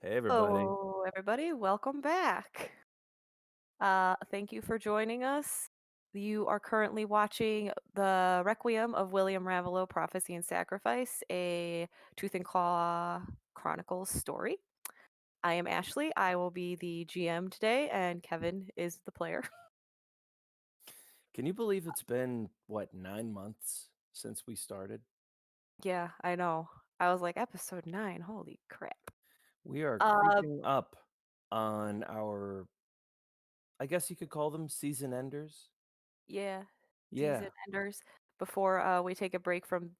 Hey everybody. Hello, everybody. Welcome back. Thank you for joining us. You are currently watching the Requiem of William Ravelowe, Prophecy and Sacrifice, a Tooth and Claw Chronicles story. I am Ashley. I will be the GM today, and Kevin is the player. Can you believe it's been, what, 9 months since we started? Yeah, I know. I was like, episode 9. Holy crap. We are Uh, creeping up on our, I guess you could call them season enders. yeah, season Yeah. enders. Before we take a break from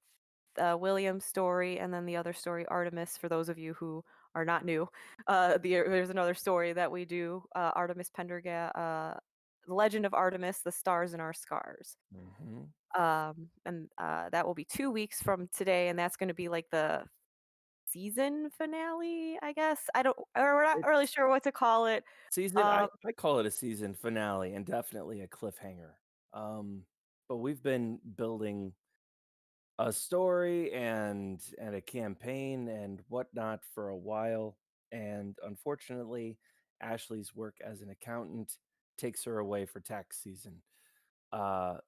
William's story and then the other story, Artemis, for those of you who are not new. There's another story that we do, Artemis Pendergast, The Legend of Artemis, The Stars in Our Scars. hmm And that will be 2 weeks from today, and that's going to be like the season finale, I guess. Or we're not really It's sure what to call it. season, Um, I call it a season finale and definitely a cliffhanger. Um, but we've been building a story and a campaign and whatnot for a while, and unfortunately, Ashley's work as an accountant takes her away for tax season.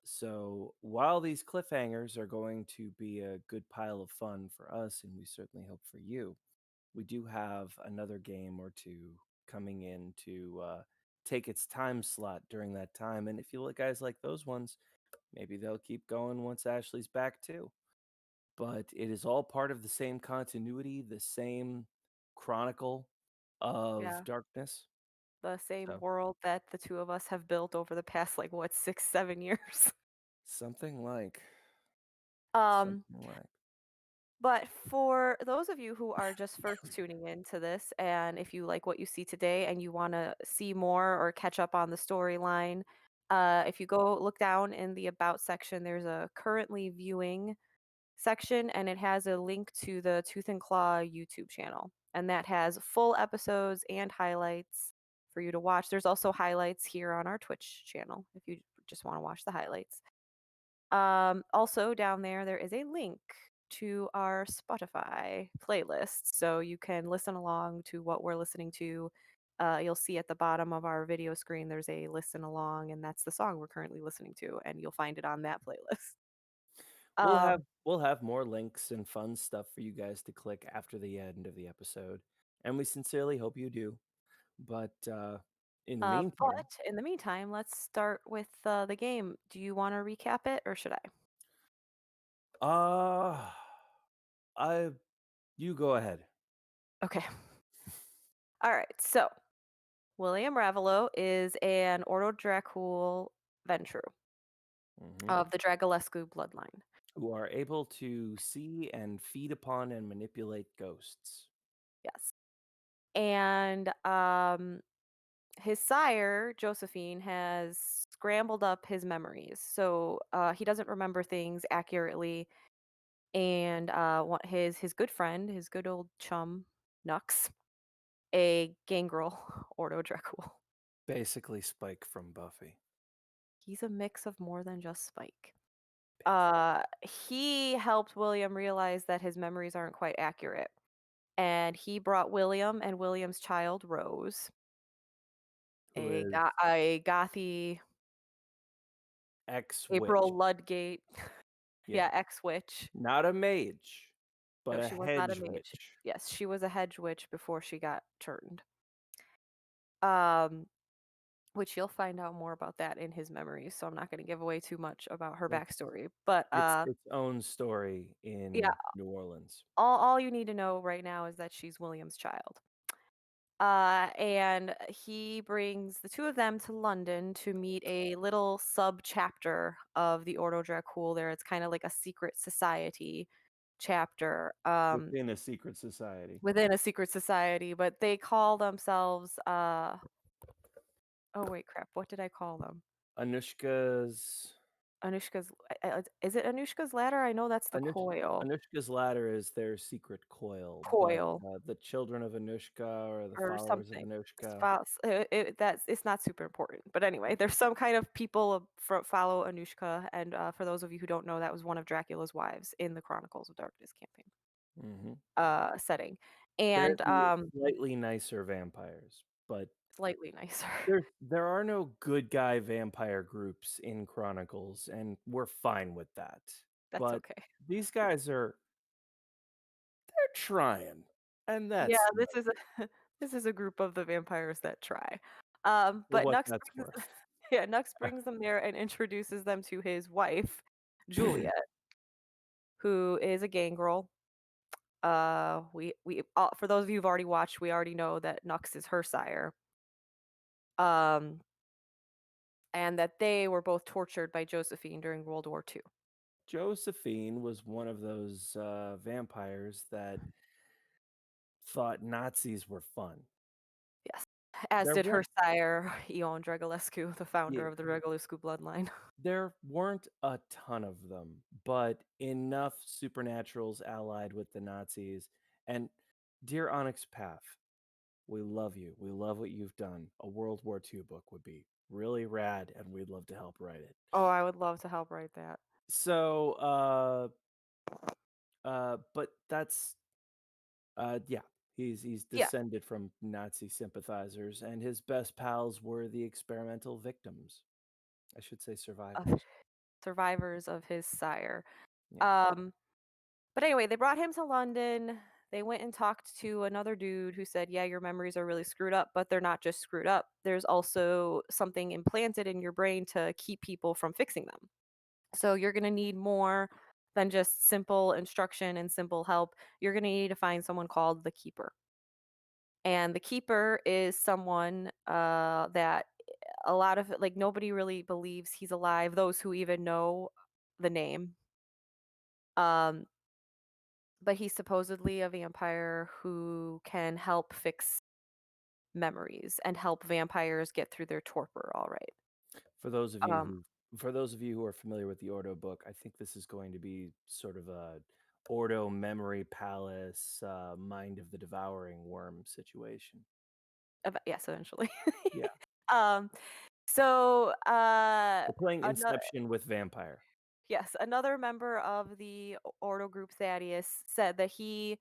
So while these cliffhangers are going to be a good pile of fun for us, and we certainly hope for you, we do have another game or two coming in to take its time slot during that time. And if you guys like those ones, maybe they'll keep going once Ashley's back too. But it is all part of the same continuity, the same chronicle of yeah, darkness. the same So world that the two of us have built over the past, like, what, 6, 7 years. something like, um, something like. But for those of you who are just first tuning into this, and if you like what you see today and you want to see more or catch up on the storyline, if you go look down in the About section, there's a currently viewing section, and it has a link to the Tooth and Claw YouTube channel. And that has full episodes and highlights for you to watch. There's also highlights here on our Twitch channel if you just want to watch the highlights. Also down there is a link to our Spotify playlist, so you can listen along to what we're listening to. You'll see at the bottom of our video screen, there's a listen along, and that's the song we're currently listening to, and you'll find it on that playlist. We'll have Um, we'll have more links and fun stuff for you guys to click after the end of the episode, and we sincerely hope you do. But in the but meantime, in the meantime, let's start with the game. Do you want to recap it, or should I? uh I you go ahead. Okay. All right. So William Ravelowe is an Ordo Dracul Ventrue hmm of the Dragolescu bloodline. Who are able to see and feed upon and manipulate ghosts. Yes. And his sire, Josephine, has scrambled up his memories. So he doesn't remember things accurately. And his good friend, his good old chum, Nux, a gangrel, Ordo Dracul. Basically Spike from Buffy. He's a mix of more than just Spike. Basically. He helped William realize that his memories aren't quite accurate. And he brought William and William's child, Rose, Who is a gothy ex-witch. April Ludgate, Yeah. yeah, ex-witch. Not a mage, but No, a she was not a hedge mage. witch. Yes, she was a hedge witch before she got turned. Um, which you'll find out more about that in his memories, so I'm not gonna give away too much about her It's backstory. But, it's its own story yeah, in New Orleans. all you need to know right now is that she's William's child. And he brings the two of them to London to meet a little sub-chapter of the Ordo Dracul there. It's kinda like a secret society chapter, Within a secret society. within a secret society, but they call themselves, oh, wait, crap, what did I call them? Anushka's Anushka's is it Anushka's ladder? I know that's the Anush coil. Anushka's ladder is their secret coil, but, Coil the children of Anushka or the or followers of something. Anushka. Spouse that's it's not super important, but anyway, there's some kind of people follow Anushka, and, for those of you who don't know, that was one of Dracula's wives in the Chronicles of Darkness campaign, Mhm. setting. and They're the slightly nicer vampires, but slightly nicer. there are no good guy vampire groups in Chronicles, and we're fine with that. That's But okay. these guys they're trying, and Yeah, that's this is a this is a group of the vampires that try. for But what Nux that's brings worth. yeah, Nux brings them there and introduces them to his wife, Juliet, who is a gangrel. We for those of you who've already watched, we already know that Nux is her sire. Um, and that they were both tortured by Josephine during World War II. Josephine was one of those vampires that thought Nazis were fun. Yes. As There did her weren't sire, Ion Dragolescu, the founder yeah, of the Dragolescu bloodline. there weren't a ton of them, but enough supernaturals allied with the Nazis. And dear Onyx Path, we love you. We love what you've done. A World War II book would be really rad, and we'd love to help write it. Oh, I would love to help write that. So, but that's yeah, he's Yeah, descended from Nazi sympathizers, and his best pals were the experimental victims. I should say of survivors. survivors of his sire. Yeah. Um, but anyway, they brought him to London. They went and talked to another dude who said, "Yeah, your memories are really screwed up, but they're not just screwed up. There's also something implanted in your brain to keep people from fixing them. So you're going to need more than just simple instruction and simple help. You're going to need to find someone called the Keeper." And the Keeper is someone that a lot of like nobody really believes he's alive, those who even know the name. Um, but he's supposedly a vampire who can help fix memories and help vampires get through their torpor all right. For those of you Um, who for those of you who are familiar with the Ordo book, I think this is going to be sort of a Ordo memory palace, mind of the devouring worm situation. yes, eventually. Yeah, um, so we're playing another Inception with vampire. yes, another member of the Ordo group, Thaddeus, said that he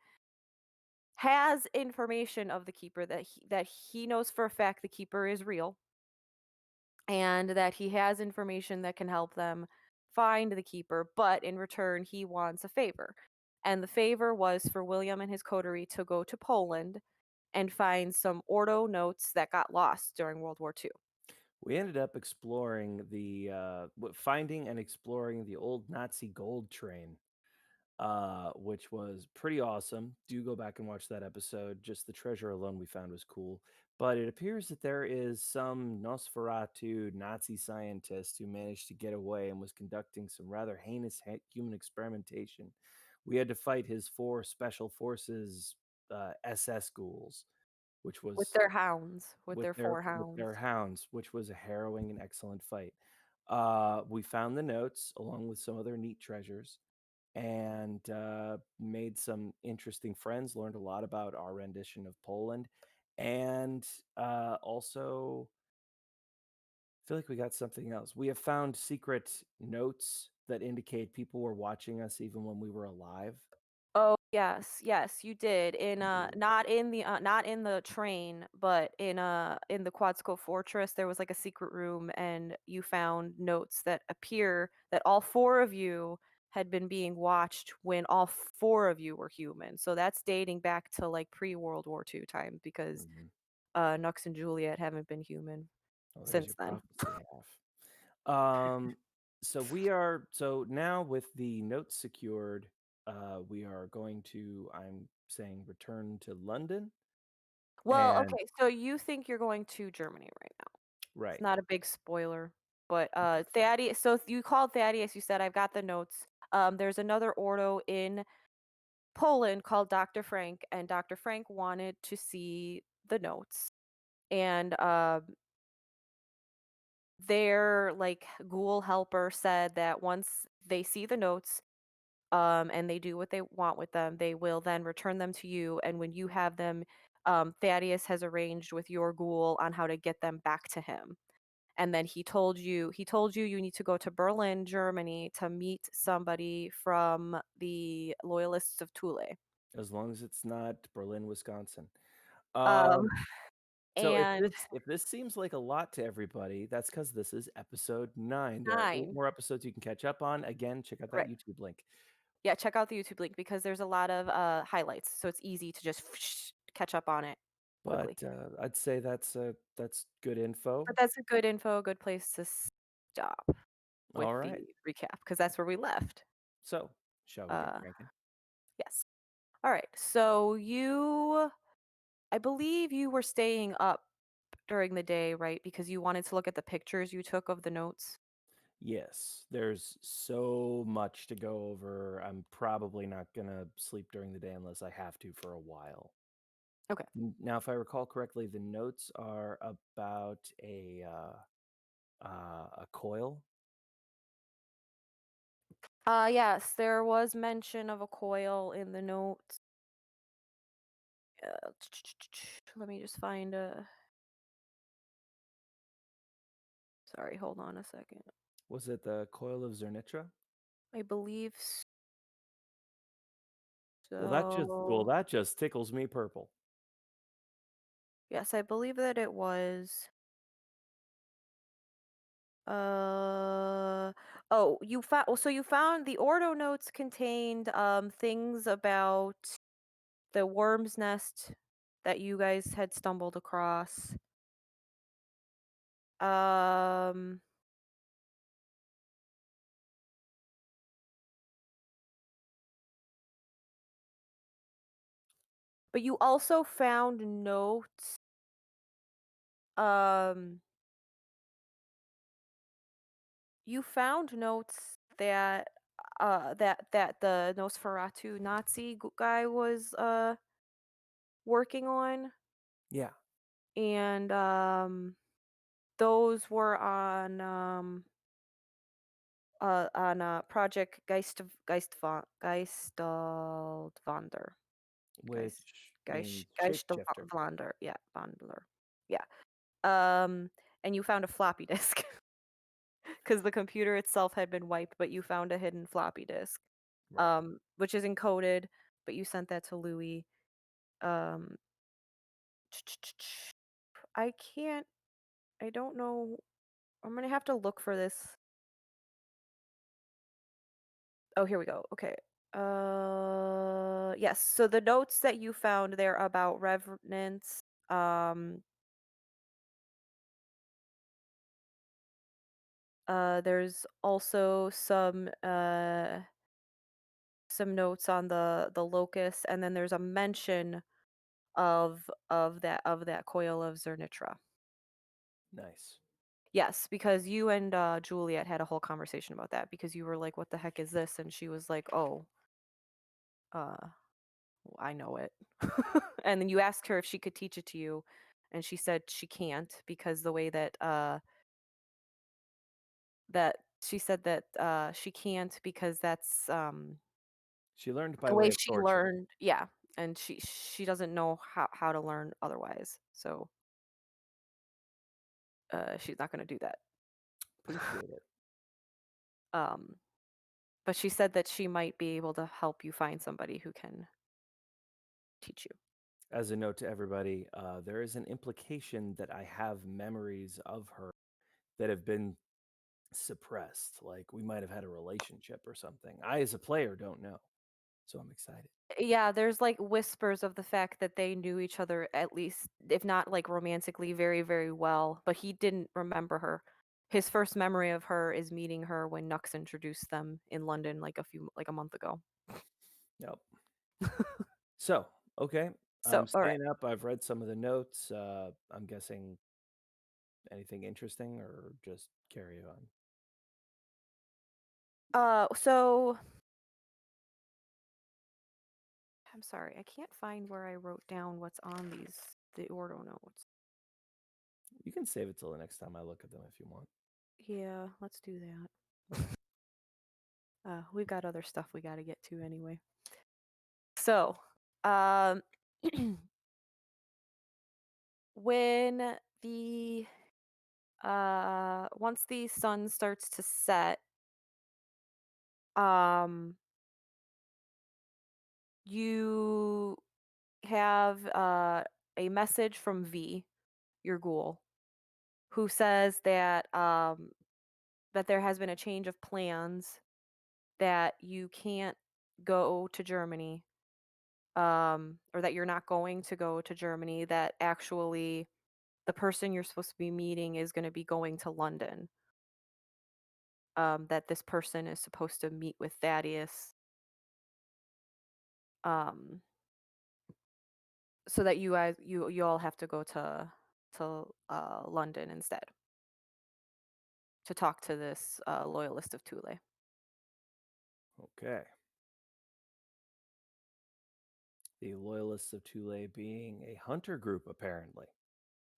has information of the Keeper, that he knows for a fact the Keeper is real, and that he has information that can help them find the Keeper, but in return he wants a favor. And the favor was for William and his coterie to go to Poland and find some Ordo notes that got lost during World War II. We ended up exploring finding and exploring the old Nazi gold train, which was pretty awesome. Do go back and watch that episode. Just the treasure alone we found was cool. But it appears that there is some Nosferatu Nazi scientist who managed to get away and was conducting some rather heinous human experimentation. We had to fight his four special forces SS ghouls, which With was their hounds, with their four with hounds. their hounds, which was a harrowing and excellent fight. We found the notes along with some other neat treasures and made some interesting friends, learned a lot about our rendition of Poland, and also feel like we got something else. We have found secret notes that indicate people were watching us even when we were alive. Oh, yes, yes, you did. Mhm. Not in the train, but in the Quadzco Fortress, there was like a secret room, and you found notes that appear that all four of you had been being watched when all four of you were human. So that's dating back to like pre-World War II time because Mhm. Nux and Juliet haven't been human Oh, there's since your then. prophecy half. So now with the notes secured, we are going to, I'm saying, return to London. Well, And okay, so you think you're going to Germany right now. It's right. not a big spoiler, but Thaddeus. So you called Thaddeus. You said I've got the notes. There's another Ordo in Poland called Dr. Frank, and Dr. Frank wanted to see the notes, and their like ghoul helper said that once they see the notes, and they do what they want with them, they will then return them to you. And when you have them, Thaddeus has arranged with your ghoul on how to get them back to him. And then he told you you need to go to Berlin, Germany to meet somebody from the Loyalists of Thule. as long as it's not Berlin, Wisconsin. Um, Um, so and if this seems like a lot to everybody, that's because this is episode 9. There are 8 9. more episodes you can catch up on. Again, check out that Right. YouTube link. Yeah, check out the YouTube link because there's a lot of highlights, so it's easy to just catch up on it But quickly. I'd say that's good info. But that's a good info, a good place to stop with All right. the recap because that's where we left. So, shall we get Uh, cranking? yes. All right. So I believe you were staying up during the day, right? Because you wanted to look at the pictures you took of the notes. Yes, there's so much to go over. I'm probably not gonna sleep during the day unless I have to for a while. Okay. Now, if I recall correctly, the notes are about a coil. Yes, there was mention of a coil in the notes. Uh, let me just find a. Sorry, hold on a second. Was it the coil of Zernitra? I believe Well, so. that just tickles me purple. Yes, I believe that it was. Uh oh, you found so you found the Ordo notes contained things about the worm's nest that you guys had stumbled across. Um but you also found notes um you found notes that the Nosferatu Nazi guy was working on, Yeah, and those were on Project Geistwandler. which Geist means shapeshifter. Geistwandler. Yeah, Wandler. Yeah. Um, and you found a floppy disk because the computer itself had been wiped, but you found a hidden floppy disk, Right. which is encoded. But you sent that to Louis. Um, I can't. I don't know. I'm gonna have to look for this. Oh, here we go. Okay. Yes. So the notes that you found there about revenants, there's also some notes on the locust, and then there's a mention of that coil of Zernitra. Nice. Yes, because you and Juliet had a whole conversation about that because you were like, "What the heck is this?" And she was like, "Oh, uh, I know it." And then you asked her if she could teach it to you, and she said she can't because the way that she said that she can't because that's She learned by the way way of she torture. learned. Yeah, and she doesn't know how to learn otherwise. So she's not going to do that. Appreciate it. Um, but she said that she might be able to help you find somebody who can teach you. As a note to everybody, there is an implication that I have memories of her that have been suppressed. Like we might have had a relationship or something. I, as a player, don't know. So I'm excited. Yeah, there's like whispers of the fact that they knew each other at least, if not like romantically, very, very well, but he didn't remember her. His first memory of her is meeting her when Nux introduced them in London like a month ago. Yep. So, okay. So, I'm all right. staying up. I've read some of the notes. I'm guessing anything interesting or just carry on. So I'm sorry, I can't find where I wrote down what's on the Ordo notes. You can save it till the next time I look at them if you want. Yeah, let's do that. We've got other stuff we got to get to anyway. So, um, when the once the sun starts to set, um, you have a message from V, your ghoul, who says that there has been a change of plans, that you can't go to Germany, or that you're not going to go to Germany, that actually the person you're supposed to be meeting is going to be going to London. That this person is supposed to meet with Thaddeus, um, so that you all have to go to London instead to talk to this loyalist of Thule. Okay. The Loyalists of Tule being a hunter group, apparently.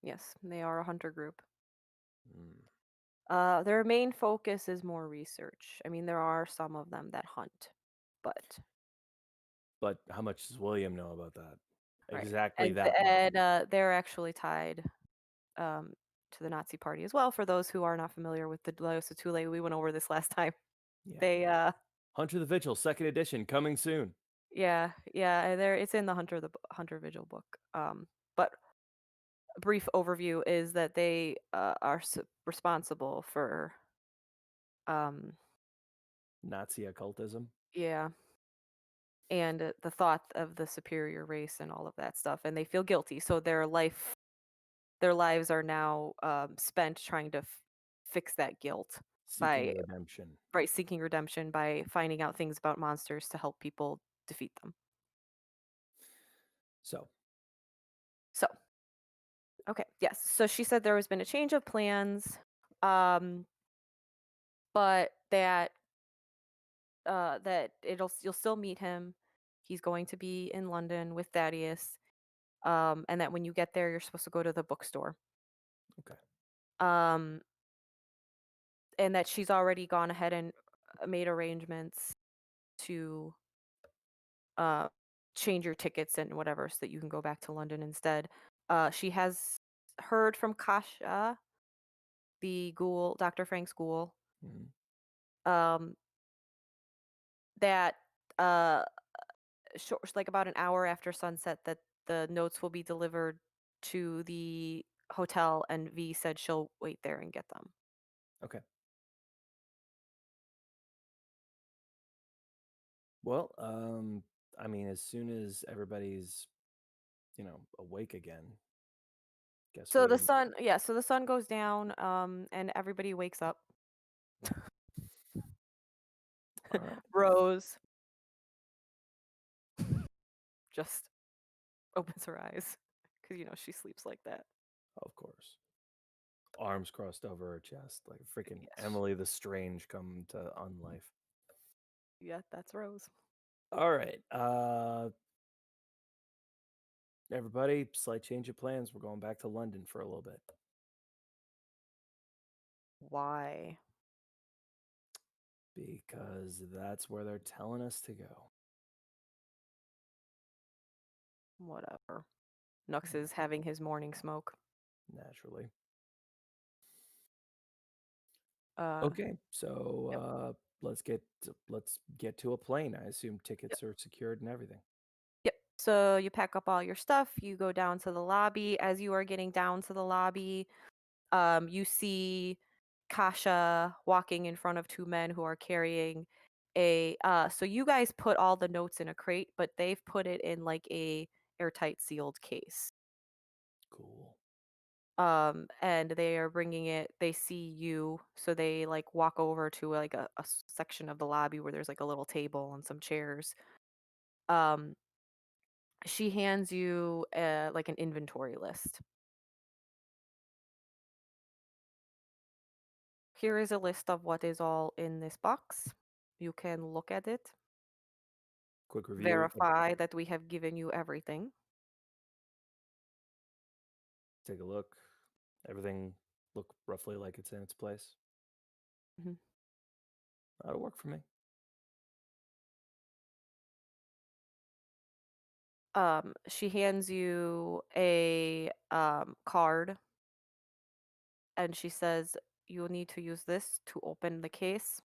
Yes, they are a hunter group. Hmm. Their main focus is more research. I mean, there are some of them that hunt, but But how much does William know about that? right. Exactly And that much. they're actually tied um, to the Nazi Party as well. For those who are not familiar with the Dios de Thule, we went over this last time. Yeah. They Hunter the Vigil, second edition, coming soon. yeah, there it's in the Hunter Vigil book. But a brief overview is that they are responsible for um Nazi occultism. yeah, and the thought of the superior race and all of that stuff, and they feel guilty, so their lives are now spent trying to fix that guilt Seeking by redemption. right seeking redemption by finding out things about monsters to help people defeat them. So, So okay, yes, so she said there has been a change of plans, um but that you'll still meet him. He's going to be in London with Thaddeus, and that when you get there, you're supposed to go to the bookstore. okay. Um, and that she's already gone ahead and made arrangements to uh, change your tickets and whatever so that you can go back to London instead. She has heard from Kasha, the ghoul, Dr. Frank's ghoul, Mhm. um, that uh, like about an hour after sunset, that the notes will be delivered to the hotel, and V said she'll wait there and get them. Okay. Well, I mean, as soon as everybody's, awake again, guess So the we. sun, yeah, so the sun goes down, and everybody wakes up. All right. Rose just opens her eyes because she sleeps like that. Of course. Arms crossed over her chest, like freaking Yes. Emily the Strange come to unlife. Yeah, that's Rose. All right. Everybody, slight change of plans. We're going back to London for a little bit Why? because that's where they're telling us to go. Whatever. Nux is having his morning smoke. Naturally. Uh, Okay, so yep, let's get to a plane. I assume yep, tickets are secured and everything. yep. So you pack up all your stuff, you go down to the lobby. As you are getting down to the lobby, you see Kasha walking in front of two men who are carrying so you guys put all the notes in a crate, but they've put it in like a airtight sealed case. Cool. And they are bringing it, they see you, so they like walk over to like a section of the lobby where there's like a little table and some chairs. Um, she hands you like an inventory list. Here is a list of what is all in this box. You can look at it, Quick review. verify that we have given you everything. Take a look. Everything look roughly like it's in its place. Mhm. That'll work for me. She hands you a card, and she says, "You'll need to use this to open the case.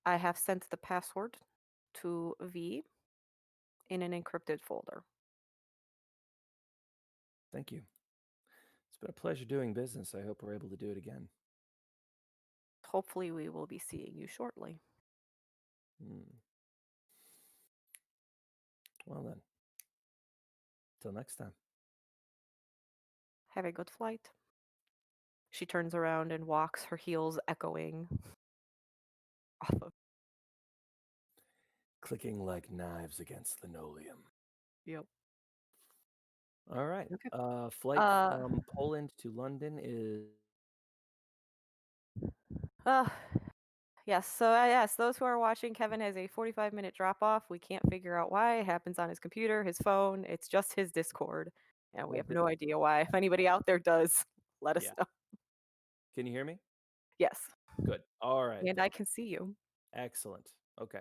I have sent the password to V in an encrypted folder." Thank you. It's been a pleasure doing business. I hope we're able to do it again. Hopefully, we will be seeing you shortly. Hmm. Well then, till next time. Have a good flight. She turns around and walks, her heels echoing off of. Clicking like knives against linoleum. Yep. All right. Okay. Flight Uh, from Poland to London is uh, yes. So, yes, those who are watching, Kevin has a 45-minute drop off. We can't figure out why. It happens on his computer, his phone. It's just his Discord. And we have no idea why. If anybody out there does, let us yeah. know. Can you hear me? Yes. Good. All right And then. I can see you. Excellent. Okay.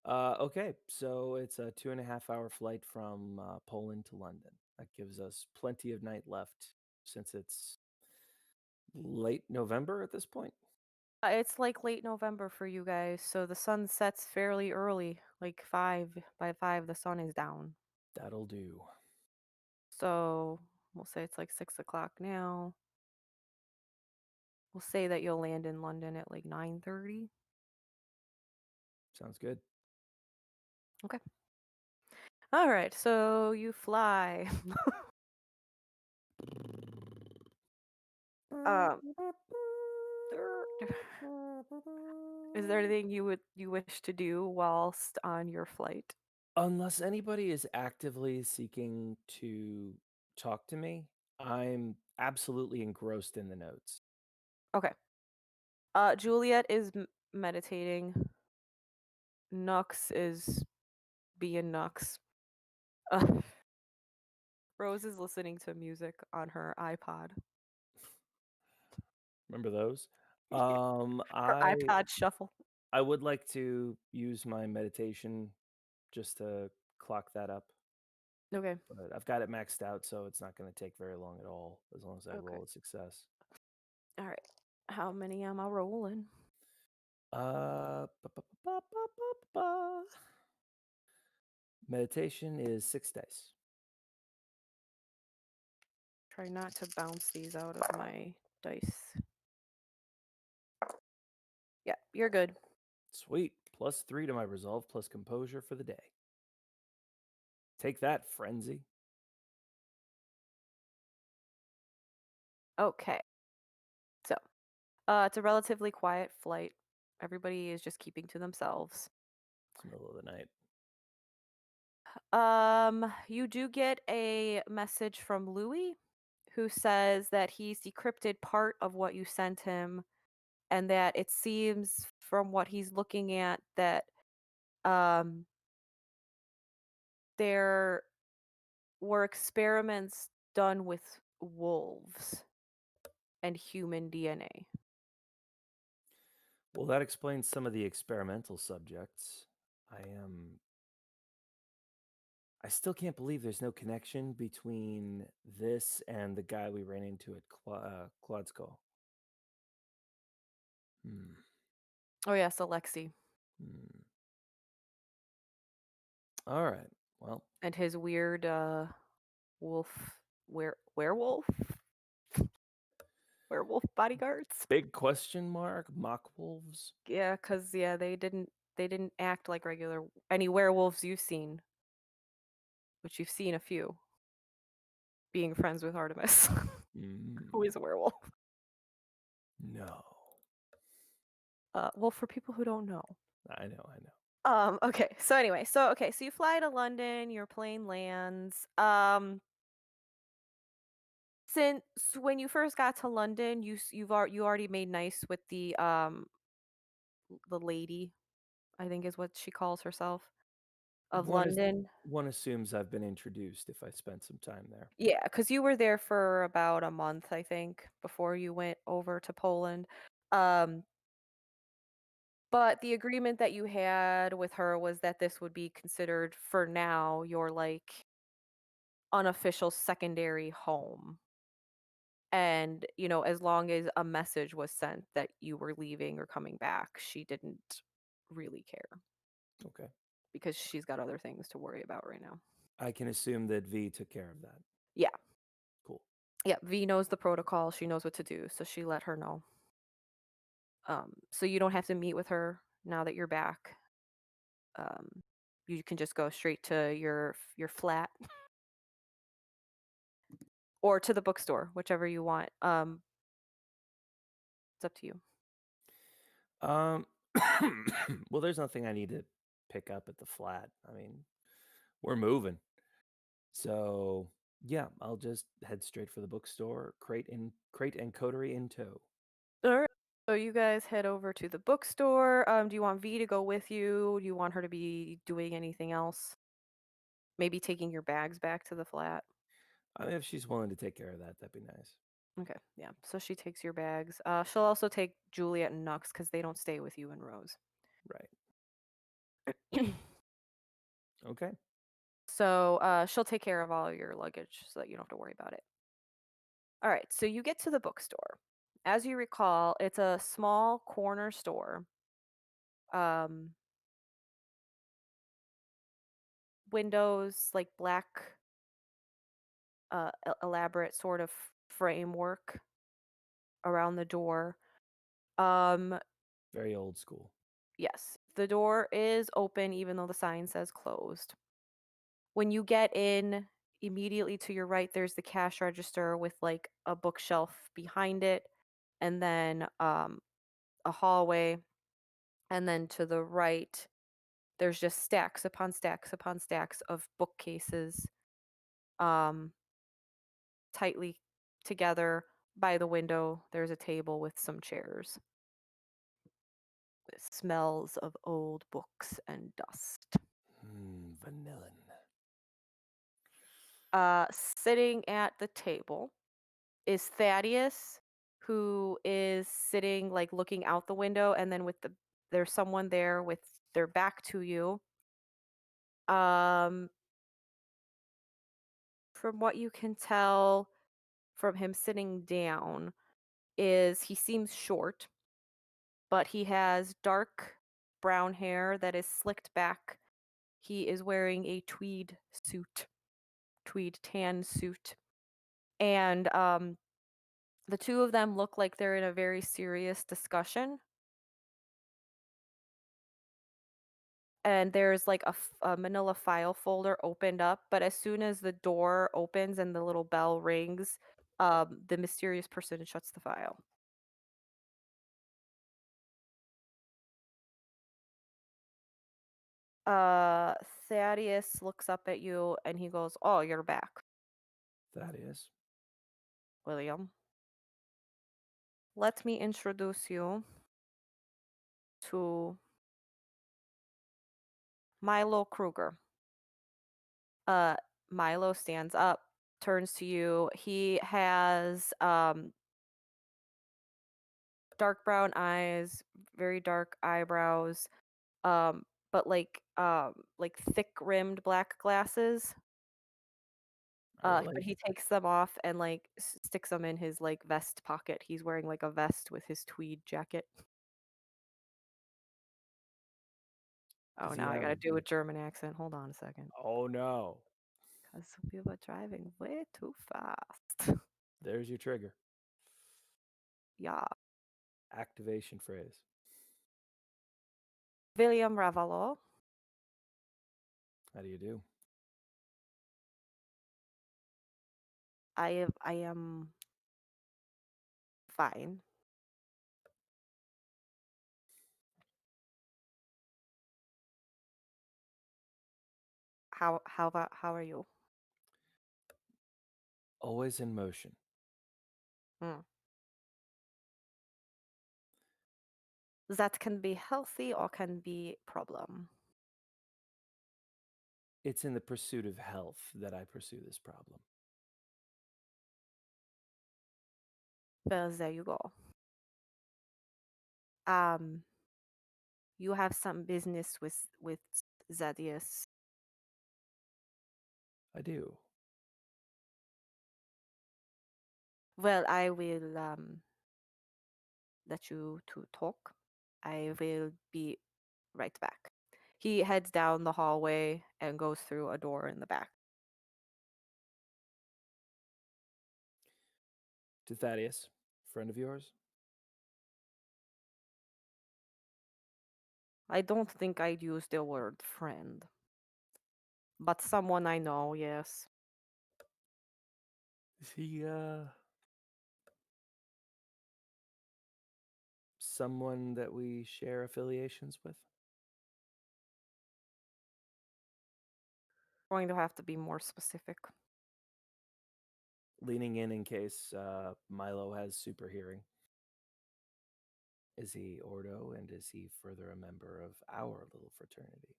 Okay. So it's a 2.5 hour flight from Poland to London. That gives us plenty of night left since it's late November at this point. It's like late November for you guys, so the sun sets fairly early, like 5. By 5, the sun is down. That'll do. So we'll say it's like 6 o'clock now. We'll say that you'll land in London at like 9:30. Sounds good. Okay. All right, so you fly. um, is there anything you wish to do whilst on your flight? Unless anybody is actively seeking to talk to me, I'm absolutely engrossed in the notes. Okay. Juliet is meditating. Nux is being Nux. Uh, Rose is listening to music on her iPod. Remember those? Her I iPod shuffle. I would like to use my meditation just to clock that up, Okay. but I've got it maxed out, so it's not going to take very long at all, as long as I Okay. roll a success. All right. How many am I rolling? Ba, ba, ba, ba, ba, ba. Meditation is 6 dice. Try not to bounce these out of my dice. Yeah, you're good. Sweet. +3 to my resolve, plus composure for the day. Take that, frenzy. Okay. So, it's a relatively quiet flight. Everybody is just keeping to themselves. It's the middle of the night. You do get a message from Louis who says that he's decrypted part of what you sent him and that it seems from what he's looking at that um there were experiments done with wolves and human DNA. Well, that explains some of the experimental subjects. I still can't believe there's no connection between this and the guy we ran into at Clodskull. Hmm. Oh yes, Alexi Hmm. All right. Well, and his weird wolf werewolf werewolf bodyguards. big question mark. Mock wolves. Yeah, cuz yeah, they didn't act like regular any werewolves you've seen, which you've seen a few being friends with Artemis, who is a werewolf. No. Well, for people who don't know. I know. I know. Okay. So anyway, so you fly to London, your plane lands. Since when you first got to London, you already made nice with the lady, I think is what she calls herself, of One is London. one assumes I've been introduced if I spent some time there. Yeah, because you were there for about a month, I think, before you went over to Poland. Um, but the agreement that you had with her was that this would be considered for now your like unofficial secondary home. And, as long as a message was sent that you were leaving or coming back, she didn't really care Okay. because she's got other things to worry about right now. I can assume that V took care of that. Yeah. Yeah, V knows the protocol. She knows what to do, so she let her know. So you don't have to meet with her now that you're back. Um, you can just go straight to your flat or to the bookstore, whichever you want. It's up to you. Um, well, there's nothing I need to pick up at the flat. I mean, we're moving. So yeah, I'll just head straight for the bookstore, crate and coterie in tow. All right. So you guys head over to the bookstore. Do you want V to go with you? Do you want her to be doing anything else? Maybe taking your bags back to the flat. I mean, if she's willing to take care of that, that'd be nice. Okay, yeah. So she takes your bags. She'll also take Juliet and Nux because they don't stay with you and Rose. Right. Okay. So she'll take care of all your luggage so that you don't have to worry about it. All right, so you get to the bookstore. As you recall, it's a small corner store. Um, windows, like black, elaborate sort of framework around the door. Um, Very old school. yes, the door is open even though the sign says closed. When you get in, immediately to your right, there's the cash register with like a bookshelf behind it, and then a hallway. And then to the right, there's just stacks upon stacks upon stacks of bookcases, um, tightly together. By the window, there's a table with some chairs. It smells of old books and dust. Vanillin. Sitting at the table is Thaddeus, who is sitting like looking out the window, and then there's someone there with their back to you. Um, from what you can tell from him sitting down, is he seems short, but he has dark brown hair that is slicked back. He is wearing a tweed tan suit, and the two of them look like they're in a very serious discussion. And there's like a manila file folder opened up, but as soon as the door opens and the little bell rings, the mysterious person shuts the file. uh Thaddeus looks up at you and he goes, "Oh, you're back, That is. William. Let me introduce you to Milo Kruger." uh Milo stands up, turns to you. He has dark brown eyes, very dark eyebrows, um, but like thick rimmed black glasses. I But like. he takes them off and like sticks them in his like vest pocket. He's wearing like a vest with his tweed jacket. Oh, Does he now I have? gotta do a German accent. Hold on a second, Oh no. because we were driving way too fast. There's your trigger. Yeah, Activation phrase. William Ravelowe. How do you do? I am fine. How are you? Always in motion. Hmm. That can be healthy or can be problem. It's in the pursuit of health that I pursue this problem. Well, there you go. Um, you have some business with Zadius. I do. Well, I will let you to talk. I will be right back. He heads down the hallway and goes through a door in the back. To Thaddeus, friend of yours? I don't think I'd use the word friend. But someone I know, yes. Is he, someone that we share affiliations with? Going to have to be more specific. Leaning in case Milo has super hearing. Is he Ordo, and is he further a member of our little fraternity?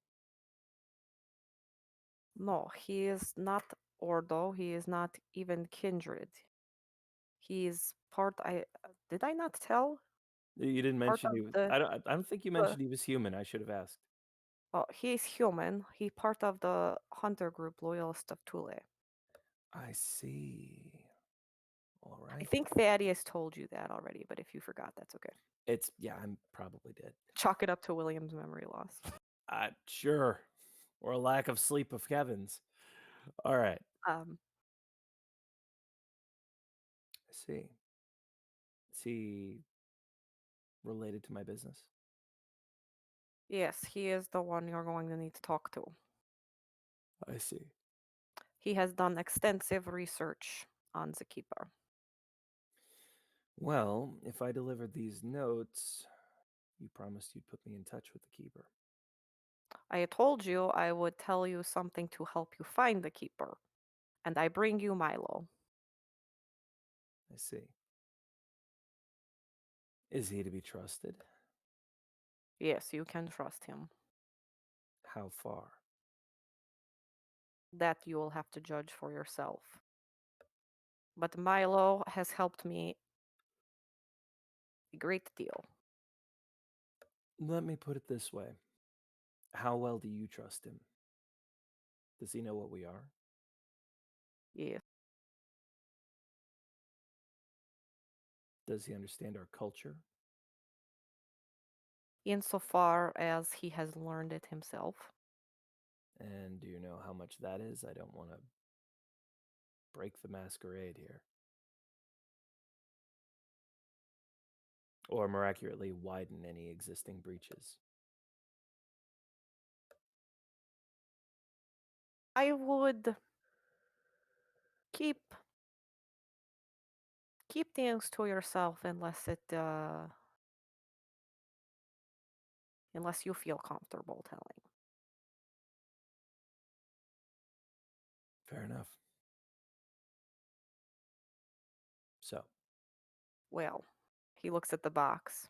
No, he is not Ordo. He is not even kindred. He is part. Did I not tell? You didn't Part mention of he was. the. I don't think you the mentioned he was human. I should have asked. oh, he is human. He part of the hunter group Loyalist of Thule. I see. All I right. think Thaddeus told you that already, but if you forgot, that's okay. I'm probably dead. Chalk it up to William's memory loss. Sure. Or a lack of sleep of Kevin's. All right. Um, I see. Is he related to my business? yes, he is the one you're going to need to talk to. I see. He has done extensive research on the keeper. Well, if I delivered these notes, you promised you'd put me in touch with the keeper. I told you I would tell you something to help you find the keeper, and I bring you Milo. I see. Is he to be trusted? Yes, you can trust him. How far? That you will have to judge for yourself. But Milo has helped me a great deal. Let me put it this way. How well do you trust him? Does he know what we are? Yes. Does he understand our culture? Insofar as he has learned it himself. And do you know how much that is? I don't want to break the masquerade here. Or more accurately, widen any existing breaches. I would keep things to yourself unless unless you feel comfortable telling. Fair enough. So, Well, he looks at the box.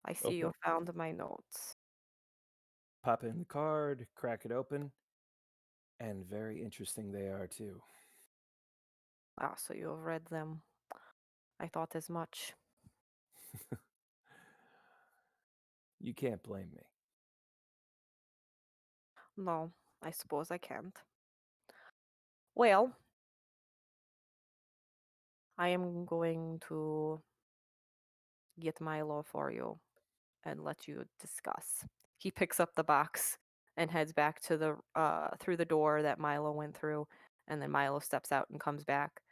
I see open you it, found my notes. pop in the card, crack it open, and very interesting they are too. Ah, so you have read them. I thought as much. You can't blame me. No, I suppose I can't. Well, I am going to get Milo for you and let you discuss. He picks up the box and heads back to the through the door that Milo went through, and then Milo steps out and comes back.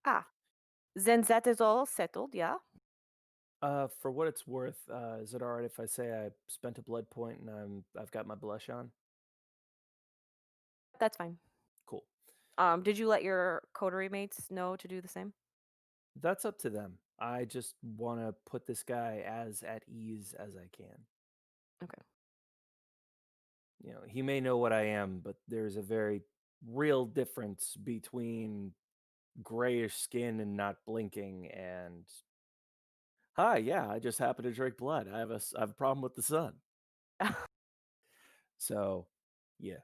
Ah, then that is all settled, yeah? For what it's worth, is it alright if I say I spent a blood point and I've got my blush on? That's fine. Cool. Did you let your coterie mates know to do the same? That's up to them. I just want to put this guy as at ease as I can. Okay. He may know what I am, but there's a very real difference between grayish skin and not blinking and hi, yeah, I just happen to drink blood. I have a problem with the sun. So, yeah.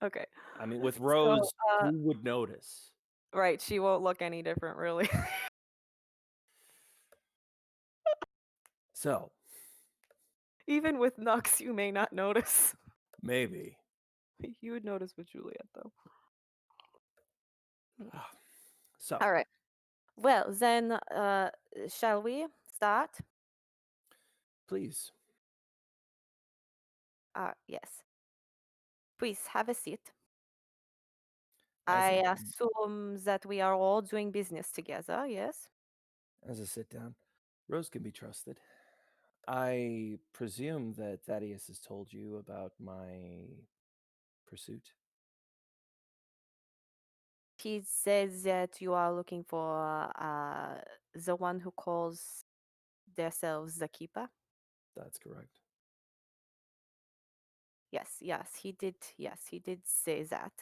Okay. I mean, with So, Rose, who would notice? right, she won't look any different, really. So, Even with Nux, you may not notice. maybe. You would notice with Juliet, though. So, All right. Well, then, shall we start? please. Yes. Please have a seat. As I assume that we are all doing business together, yes? as a sit down, Rose can be trusted. I presume that Thaddeus has told you about my pursuit. He says that you are looking for the one who calls themselves the keeper. That's correct. Yes, yes, he did say that.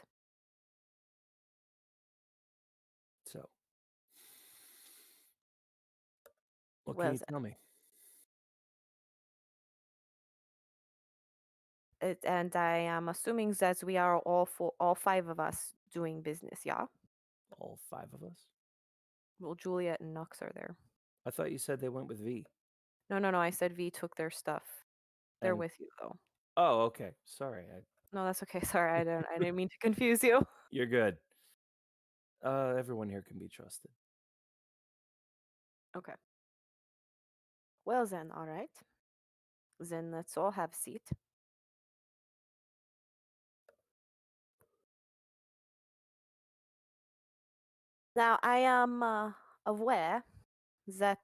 So, what can Well you tell me? and I am assuming that we are all five of us doing business, yeah? All five of us? Well, Juliet and Nux are there. I thought you said they went with V. No, I said V took their stuff. They're And with you though. oh, okay. Sorry. No, that's okay. Sorry, I didn't mean to confuse you. You're good. Everyone here can be trusted. Okay. Well then, all right. Then let's all have a seat. Now I am aware that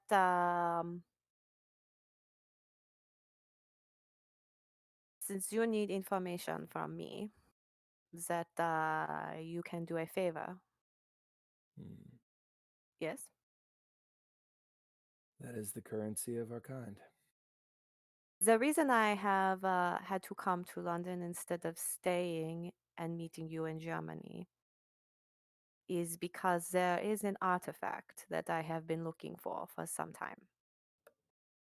since you need information from me, that you can do a favor. Hmm. Yes. That is the currency of our kind. The reason I have had to come to London instead of staying and meeting you in Germany is because there is an artifact that I have been looking for some time.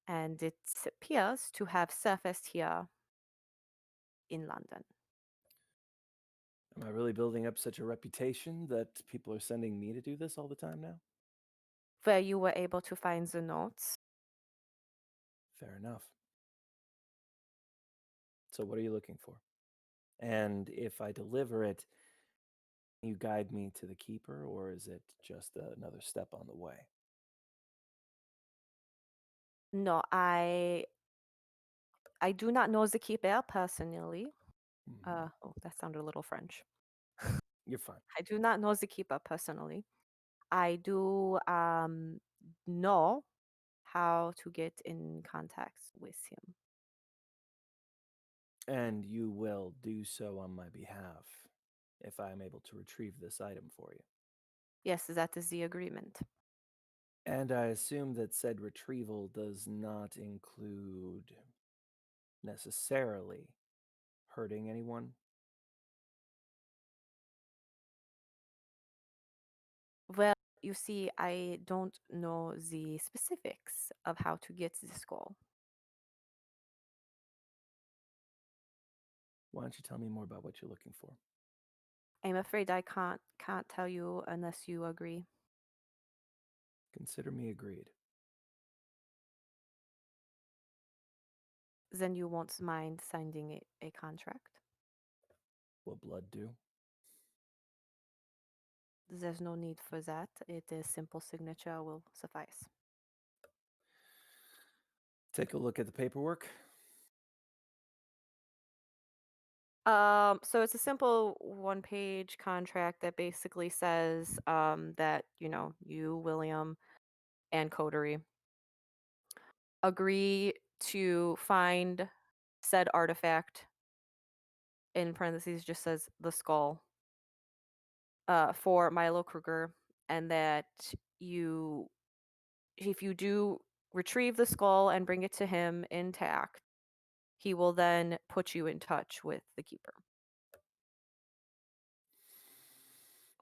And it appears to have surfaced here in London. Am I really building up such a reputation that people are sending me to do this all the time now? Where you were able to find the notes. Fair enough. So, what are you looking for? And if I deliver it, you guide me to the keeper, or is it just another step on the way? No, I do not know the keeper personally. Mhm. Oh, that sounded a little French. You're fine. I do not know the keeper personally. I do know how to get in contact with him. And you will do so on my behalf if I am able to retrieve this item for you. Yes, that is the agreement. And I assume that said retrieval does not include necessarily hurting anyone. Well, you see, I don't know the specifics of how to get this goal. Why don't you tell me more about what you're looking for? I'm afraid I can't tell you unless you agree. Consider me agreed. Then you won't mind signing a contract. Will blood do? There's no need for that. It is simple signature will suffice. Take a look at the paperwork. So it's a simple one-page contract that basically says that, you, William, and Coterie agree to find said artifact, in parentheses just says the skull, for Milo Kruger, and that you, if you do retrieve the skull and bring it to him intact, he will then put you in touch with the keeper.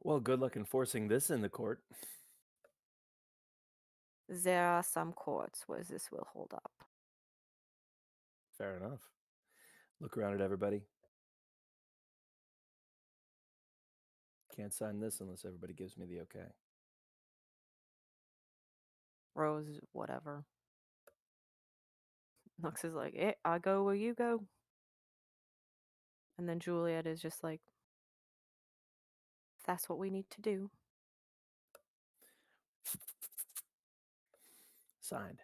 Well, good luck enforcing this in the court. There are some courts where this will hold up. Fair enough. Look around at everybody. Can't sign this unless everybody gives me the okay. Rose, whatever. Nux is like, I go where you go. And then Juliet is just like, that's what we need to do. Signed.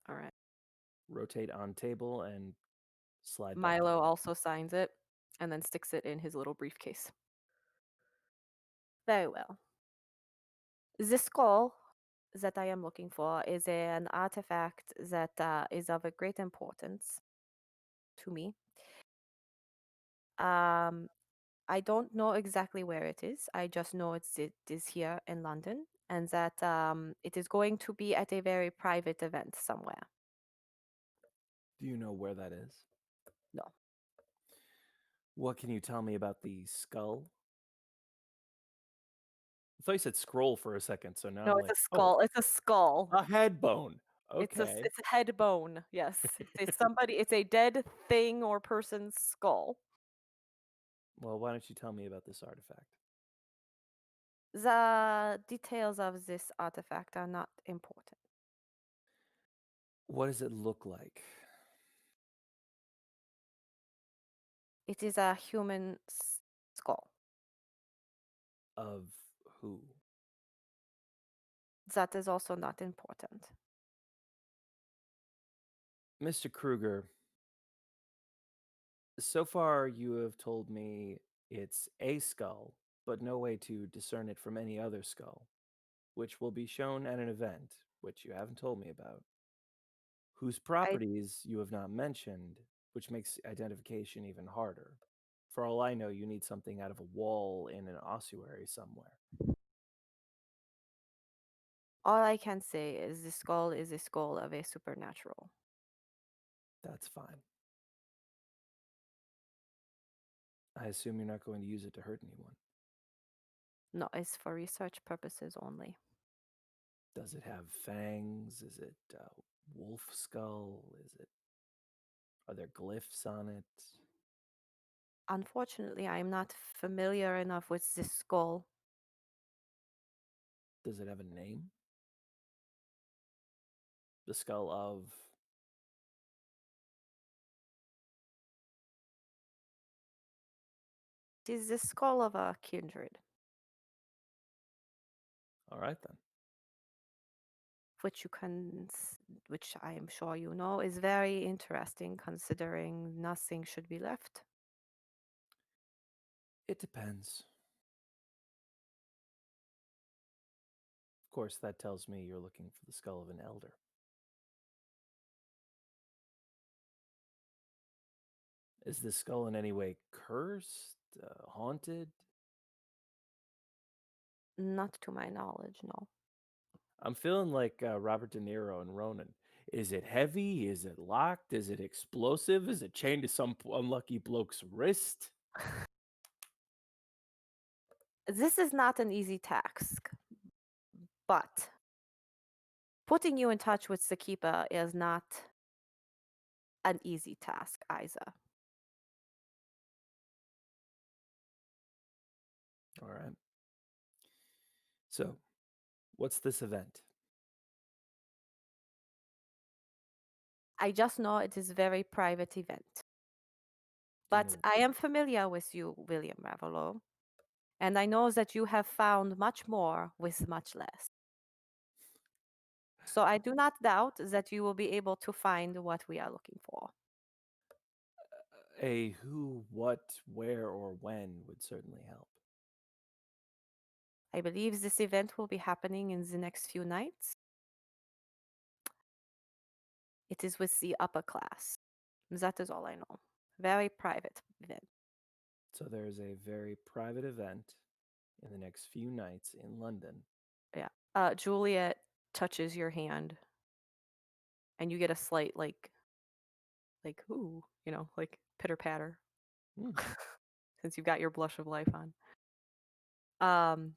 All right. Rotate on table and slide back to Milo court. also signs it and then sticks it in his little briefcase. Very well. The skull that I am looking for is an artifact that is of a great importance to me. Um, I don't know exactly where it is. I just know it is here in London, and that it is going to be at a very private event somewhere. Do you know where that is? No, What can you tell me about the skull? I thought you said scroll for a second, so now no, I'm it's like, a oh, skull. It's a skull. a head bone. It's a Okay. it's a head bone. Yes, it's somebody. It's a dead thing or person's skull. Well, why don't you tell me about this artifact? The details of this artifact are not important. What does it look like? It is a human skull. Of who? That is also not important. Mr. Kruger, so far you have told me it's a skull, but no way to discern it from any other skull, which will be shown at an event, which you haven't told me about, whose I properties you have not mentioned, which makes identification even harder. For all I know, you need something out of a wall in an ossuary somewhere. all I can say is the skull is a skull of a supernatural. That's fine. I assume you're not going to use it to hurt anyone. No, it's for research purposes only. Does it have fangs? Is it wolf skull? Are there glyphs on it? Unfortunately, I am not familiar enough with this skull. Does it have a name? The skull of. It is the skull of a kindred, All right then. which which I am sure you know, is very interesting considering nothing should be left. It depends. Of course, that tells me you're looking for the skull of an elder. Is this skull in any way cursed, haunted? Not to my knowledge, no. I'm feeling like Robert De Niro and Ronan. Is it heavy? Is it locked? Is it explosive? Is it chained to some unlucky bloke's wrist? This is not an easy task, but putting you in touch with the keeper is not an easy task either. All right. So, what's this event? I just know it is a very private event. Do you But know? I am familiar with you, William Ravelowe, and I know that you have found much more with much less. So I do not doubt that you will be able to find what we are looking for. A who, what, where, or when would certainly help. I believe this event will be happening in the next few nights. It is with the upper class. That is all I know. Very private event. So there's a very private event in the next few nights in London. Yeah. Juliet touches your hand, and you get a slight ooh, like pitter patter, Hmm. since you've got your blush of life on. Um,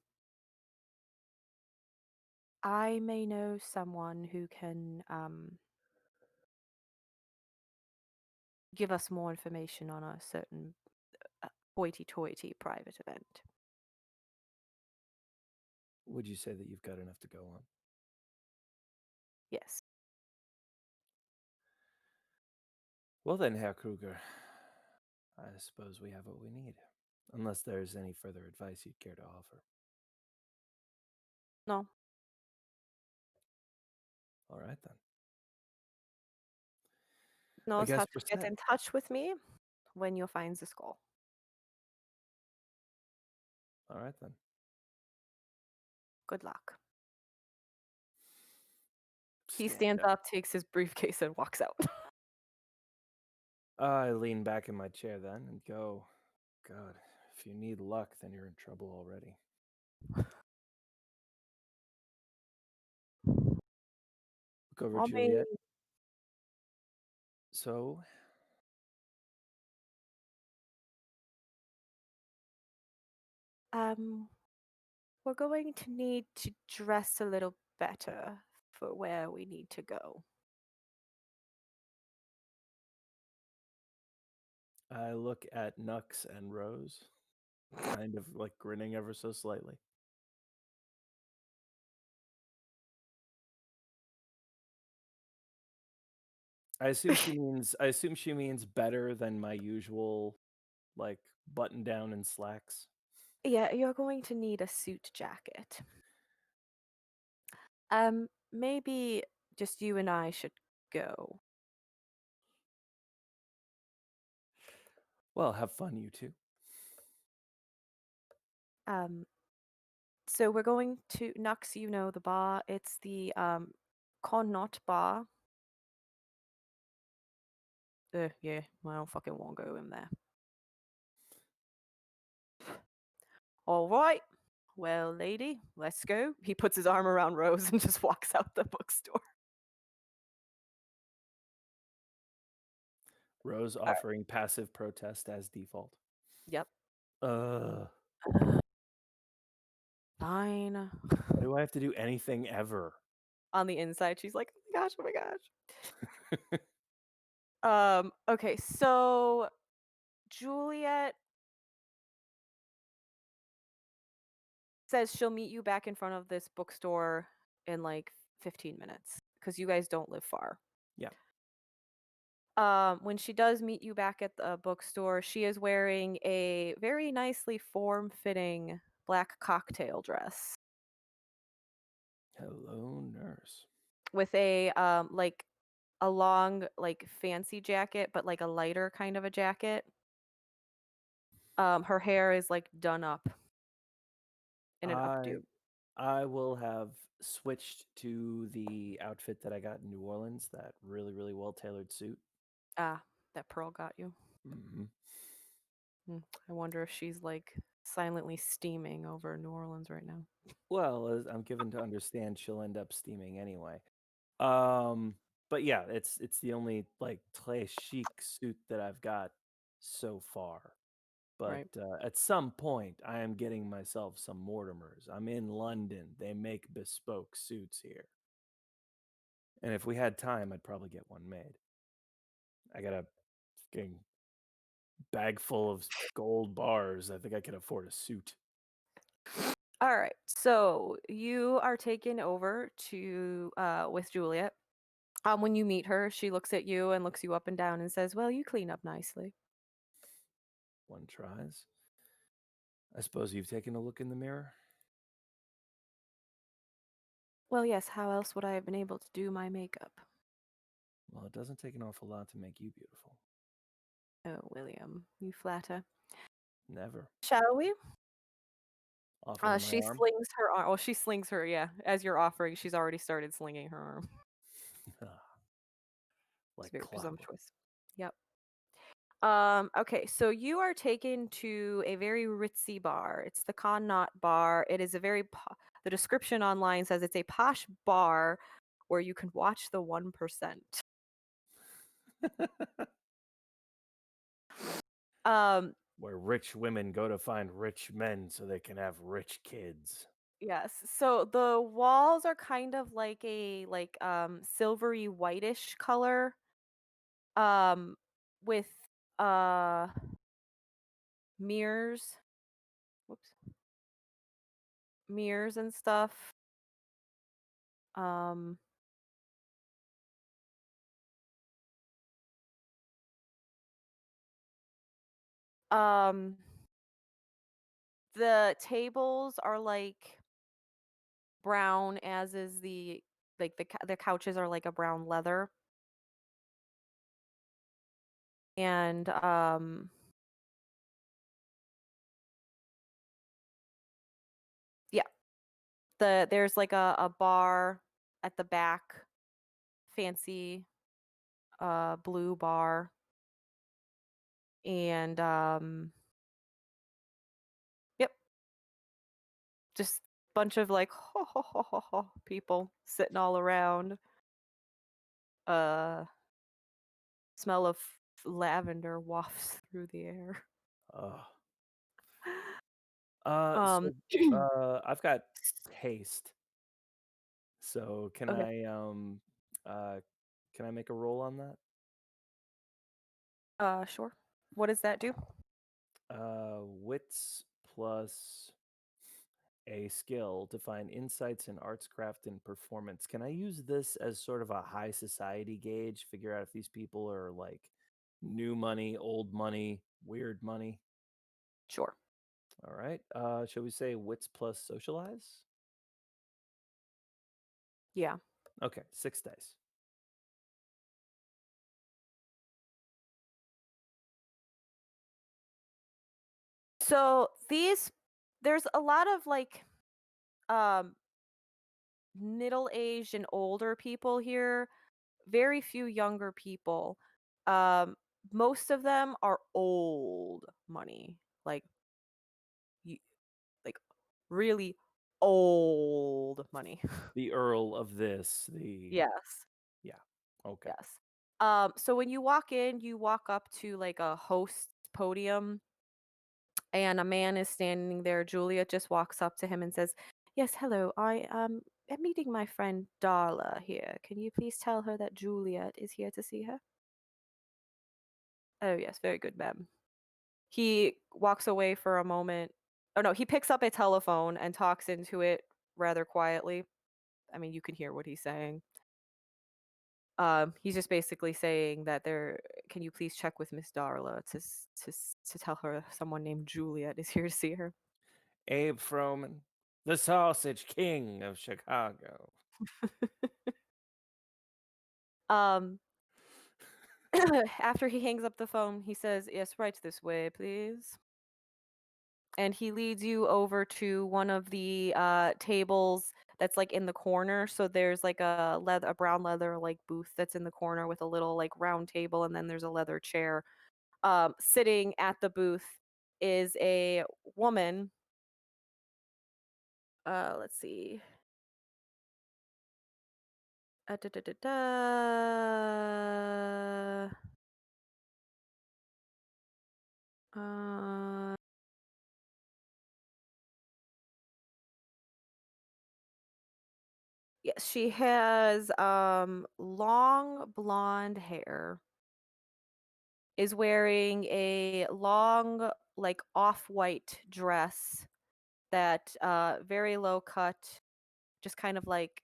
I may know someone who can give us more information on a certain hoity-toity private event. Would you say that you've got enough to go on? Yes. Well then, Herr Kruger, I suppose we have what we need. Unless there's any further advice you'd care to offer. No. All right then. I Knows guess how to we're get set. in touch with me when you find the skull. All right then. Good luck. He Stand stands up. up, takes his briefcase, and walks out. I lean back in my chair then and go, God, if you need luck, then you're in trouble already. Look over at I'll make Juliet. So, we're going to need to dress a little better for where we need to go. I look at Nux and Rose, kind of like grinning ever so slightly. I assume she means better than my usual like button down and slacks. Yeah, you're going to need a suit jacket. Maybe just you and I should go. Well, have fun, you two. So we're going to Nux, you know the bar. It's the Connaught bar. Yeah, I don't fucking want to go in there. All right. Well, lady, let's go. He puts his arm around Rose and just walks out the bookstore. Rose offering passive protest as default. Yep. Ugh. Fine. Why do I have to do anything ever? On the inside, she's like, oh my gosh. Okay, so Juliet says she'll meet you back in front of this bookstore in like 15 minutes because you guys don't live far. Yeah. When she does meet you back at the bookstore, she is wearing a very nicely form-fitting black cocktail dress Hello, nurse. with a like a long like fancy jacket, but like a lighter kind of a jacket. Her hair is like done up in an I updo. I will have switched to the outfit that I got in New Orleans, that really, really well tailored suit. Ah, that Pearl got you. Mm-hmm. I wonder if she's like silently steaming over New Orleans right now. Well, as I'm given to understand, she'll end up steaming anyway. But yeah, it's the only like très chic suit that I've got so far. But Right. at some point, I am getting myself some Mortimers. I'm in London. They make bespoke suits here. And if we had time, I'd probably get one made. I got a fucking bag full of gold bars. I think I can afford a suit. All right. So you are taken over to with Juliet. When you meet her, she looks at you and looks you up and down and says, "Well, you clean up nicely." One tries. I suppose you've taken a look in the mirror? Well, yes, how else would I have been able to do my makeup? Well, it doesn't take an awful lot to make you beautiful. Oh, William, you flatter. Never. Shall we? Offering my She arm? slings her arm. Well, she slings her, yeah. As you're offering, she's already started slinging her arm. It's Like very clockwork. presumptuous. Yep. Okay, so you are taken to a very ritzy bar. It's the Connaught bar. It is a very the description online says it's a posh bar where you can watch the 1%. Um, Where rich women go to find rich men so they can have rich kids. yes. So the walls are kind of like a silvery whitish color um with uh mirrors. Whoops. Mirrors and stuff. Um um the tables are like brown, as is the the couches are like a brown leather. And yeah. There's like a bar at the back, fancy blue bar, and yep, just bunch of like people sitting all around. Uh, smell of lavender wafts through the air. Oh. Um, So, I've got taste. So okay, uh, can I make a roll on that? sure. What does that do? Wits plus a skill to find insights in arts, craft, and performance. Can I use this as sort of a high society gauge? Figure out if these people are like new money, old money, weird money. Sure. All right. Shall we say wits plus socialize? Yeah. Okay, 6 dice. So there's a lot of like um middle-aged and older people here, very few younger people. Um, most of them are old money, like y- like really old money. The Earl of this, Yes, yeah. Okay. yes. So when you walk in, you walk up to like a host podium, and a man is standing there. Juliet just walks up to him and says, "Yes, hello. I am meeting my friend Darla here. Can you please tell her that Juliet is here to see her?" "Oh, yes, very good, ma'am." He walks away for a moment. Oh, no, he picks up a telephone and talks into it rather quietly. I mean, you can hear what he's saying. He's just basically saying that can you please check with Miss Darla to tell her someone named Juliet is here to see her? Abe Froman, the sausage king of Chicago. Um, after he hangs up the phone, he says, "Yes, right this way, please." And he leads you over to one of the tables that's like in the corner. So there's like a brown leather like booth that's in the corner with a little like round table, and then there's a leather chair. Sitting at the booth is a woman. Let's see. Da, da, da, da. Uh, yes, she has long blonde hair, is wearing a long, like off-white dress that very low cut, just kind of like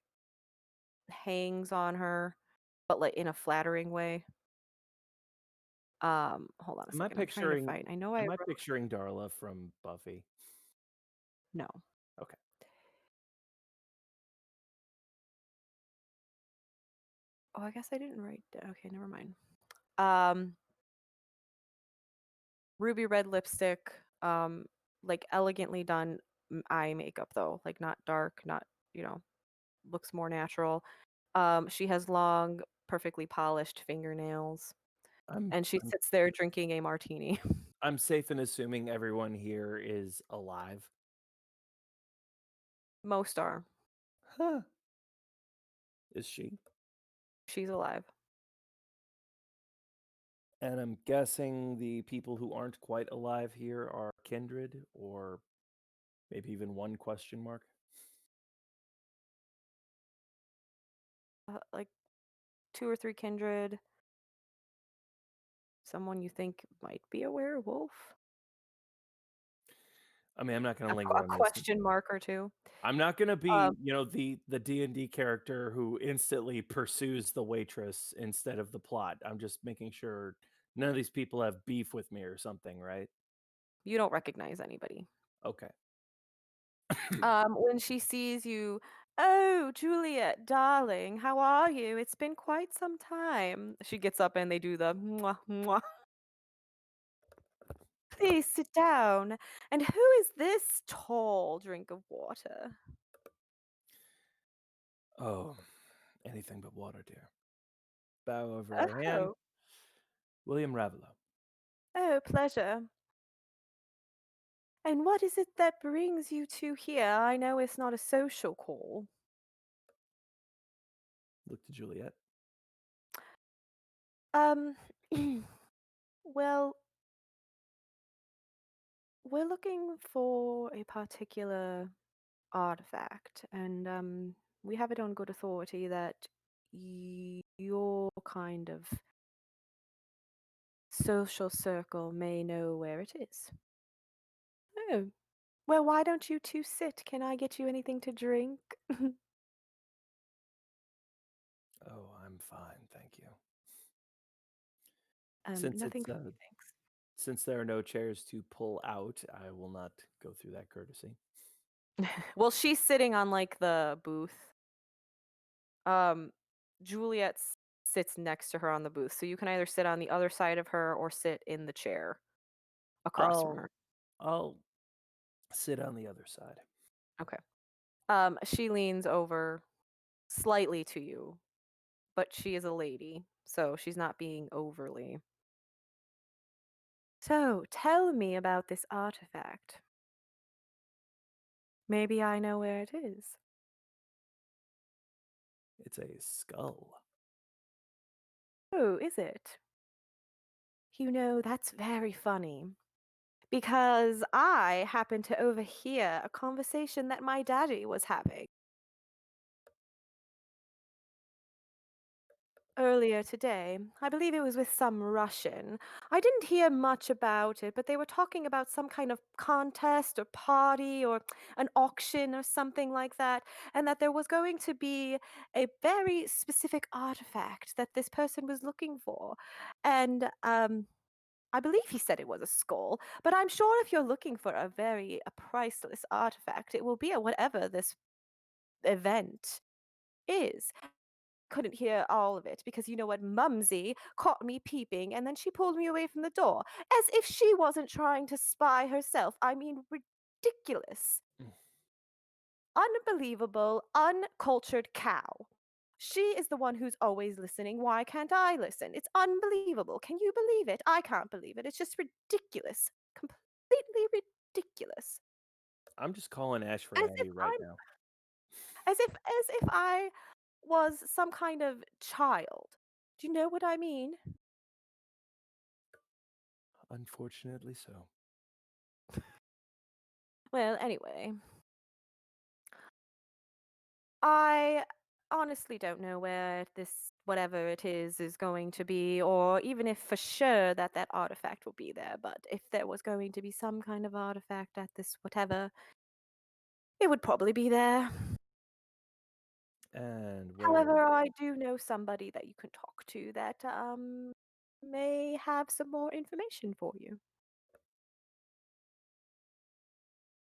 hangs on her, but like in a flattering way. Hold on a Am I second. I'm trying to picturing find. I know I am I wrote picturing Darla from Buffy? no. Okay. Oh, I guess I didn't write. Okay, never mind. Um, ruby red lipstick. Like elegantly done eye makeup though, like not dark, not you know, looks more natural. She has long, perfectly polished fingernails, I'm and she I'm sits there drinking a martini. I'm safe in assuming everyone here is alive. Most are. Huh. Is she? She's alive. And I'm guessing the people who aren't quite alive here are kindred or maybe even one question mark. Like two or three kindred. Someone you think might be a werewolf. I mean, I'm not going to A linger on this. question mark or two. I'm not going to Um, be, the D&D character who instantly pursues the waitress instead of the plot. I'm just making sure none of these people have beef with me or something, right? you don't recognize anybody. Okay. When she sees you, "Oh, Juliet, darling, how are you? It's been quite some time." She gets up and they do the mwah, mwah. "Please sit down. And who is this tall drink of water?" Oh, anything but water, dear. Bow over her hand. Oh, William Ravelowe. oh, pleasure. And what is it that brings you two here? I know it's not a social call. Look to Juliet. Um, well, we're looking for a particular artifact, and we have it on good authority that your kind of social circle may know where it is. Oh, well, why don't you two sit? Can I get you anything to drink? Oh, I'm fine, thank you. Since Nothing it's for me, thanks. since there are no chairs to pull out, I will not go through that courtesy. Well, she's sitting on like the booth. Um, Juliet sits next to her on the booth, so you can either sit on the other side of her or sit in the chair across from her. I'll sit on the other side. Okay. She leans over slightly to you, but she is a lady, so she's not being overly. So, tell me about this artifact. Maybe I know where it is. It's a skull. Oh, is it? You know, that's very funny. Because I happened to overhear a conversation that my daddy was having earlier today. I believe it was with some Russian. I didn't hear much about it, but they were talking about some kind of contest or party or an auction or something like that, and that there was going to be a very specific artifact that this person was looking for. And I believe he said it was a skull, but I'm sure if you're looking for a priceless artifact, it will be at whatever this event is. Couldn't hear all of it because you know what, Mumsy caught me peeping and then she pulled me away from the door as if she wasn't trying to spy herself. I mean, ridiculous. Mm. Unbelievable, uncultured cow. She is the one who's always listening. Why can't I listen? It's unbelievable. Can you believe it? I can't believe it. It's just ridiculous. Completely ridiculous. I'm just calling Ash for As if Andy right I'm now. as if I was some kind of child. Do you know what I mean? Unfortunately so. Well, anyway, I honestly don't know where this whatever it is going to be, or even if for sure that that artifact will be there. But if there was going to be some kind of artifact at this whatever, it would probably be there. And where However, I do know somebody that you can talk to that may have some more information for you.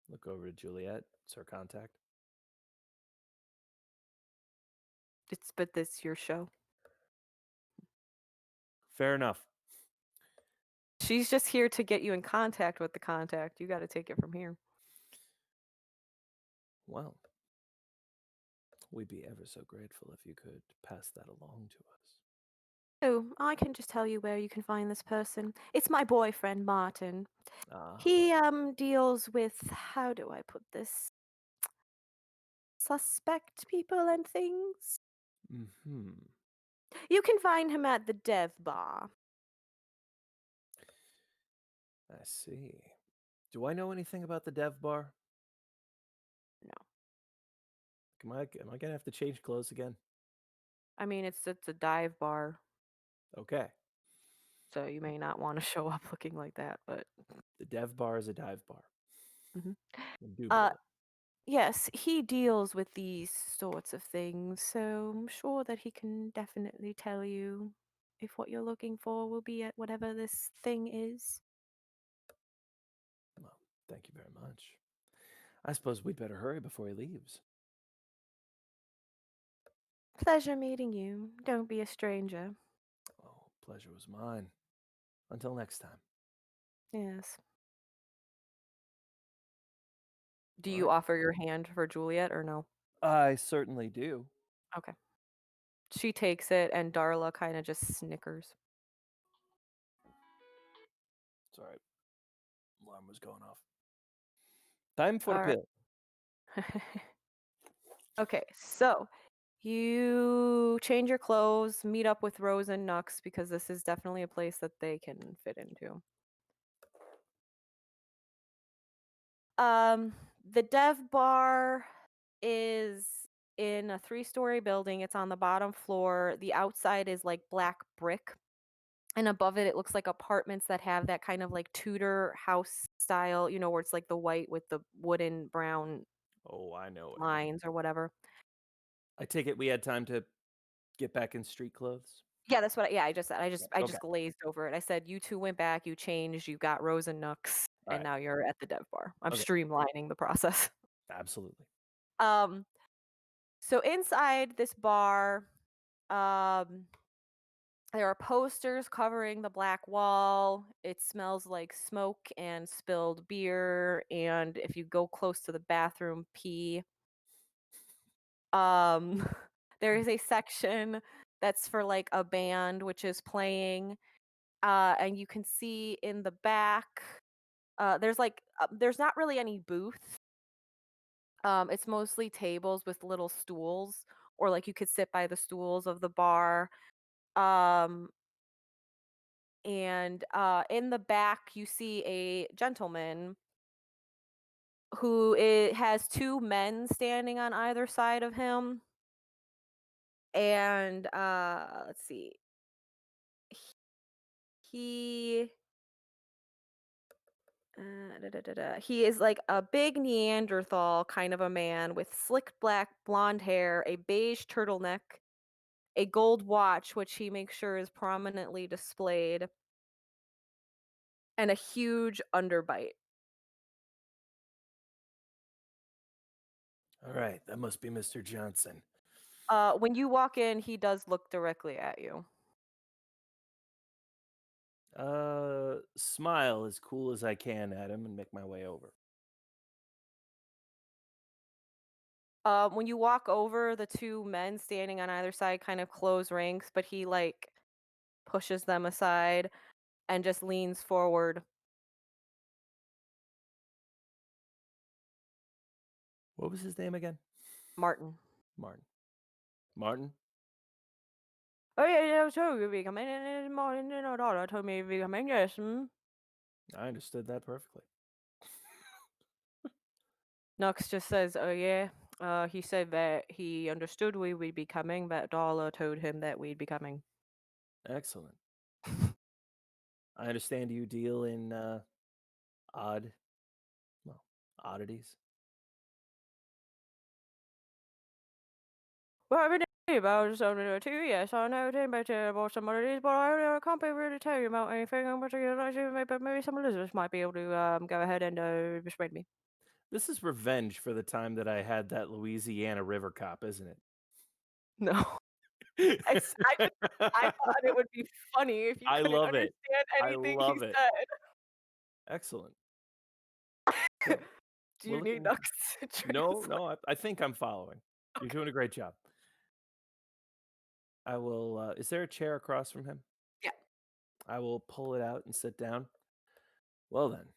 look over to Juliet, it's her contact. It's but this your show. Fair enough. She's just here to get you in contact with the contact. You got to take it from here. Well, we'd be ever so grateful if you could pass that along to us. Oh, I can just tell you where you can find this person. It's my boyfriend, Martin. Ah, He deals with, how do I put this? Suspect people and things. mm-hmm. You can find him at the Dev Bar. I see. Do I know anything about the dev bar? No. Am I gonna have to change clothes again? I mean it's a dive bar, Okay. so you may not want to show up looking like that, but The dev bar is a dive bar. mhm. Uh Indubitably. yes, he deals with these sorts of things, so I'm sure that he can definitely tell you if what you're looking for will be at whatever this thing is. Well, thank you very much. I suppose we'd better hurry before he leaves. Pleasure meeting you. Don't be a stranger. Oh, pleasure was mine. Until next time. Yes. Do All you right. offer your hand for Juliet or no? I certainly do. Okay. She takes it, and Darla kind of just snickers. Sorry, alarm was going off. Time for All right. pill. Okay, so you change your clothes, meet up with Rose and Nux because this is definitely a place that they can fit into. Um, the dev bar is in a 3-story building. It's on the bottom floor. The outside is like black brick, and above it looks like apartments that have that kind of like Tudor house style, where it's like the white with the wooden brown Oh, I know it. lines or whatever. I take it we had time to get back in street clothes? Yeah, that's what I just said. I Okay. just glazed over it. I said, "You 2 went back, you changed, you got Rose and Nux, and Alright. now you're at the dev bar." I'm Okay. streamlining the process. Absolutely. Um, so inside this bar, um, there are posters covering the black wall. It smells like smoke and spilled beer, and if you go close to the bathroom, pee. Um, there is a section that's for, like, a band which is playing. And you can see in the back, there's not really any booth. It's mostly tables with little stools, or like you could sit by the stools of the bar. Um, and in the back, you see a gentleman who has 2 men standing on either side of him. And let's see, he he is like a big Neanderthal kind of a man with slick black blonde hair, a beige turtleneck, a gold watch, which he makes sure is prominently displayed, and a huge underbite. Alright, that must be Mr. Johnson. When you walk in, he does look directly at you. Smile as cool as I can at him and make my way over. When you walk over, the 2 men standing on either side kind of close ranks, but he like pushes them aside and just leans forward. What was his name again? Martin. Martin. Martin? Oh yeah, yeah, sure, you'll be coming in the morning, daughter told me you'd be coming, yes. I understood that perfectly. Nux just says, "Oh yeah." He said that he understood we would be coming, but Darla told him that we'd be coming. Excellent. I understand you deal in, odd well, oddities. Well, I've been thinking about something too. Yes, I know about some of these, but I can't be really tell you about anything in particular. But maybe some listeners might be able to go ahead and persuade me. This is revenge for the time that I had that Louisiana river cop, isn't No, it? I thought it would be funny if you I couldn't love it. understand I anything he love it. said. Excellent. So, Do we're you need looking Nux to No, translate? no, I think I'm following. You're Okay. doing a great job. I will, is there a chair across from him? Yeah. I will pull it out and sit down. Well then,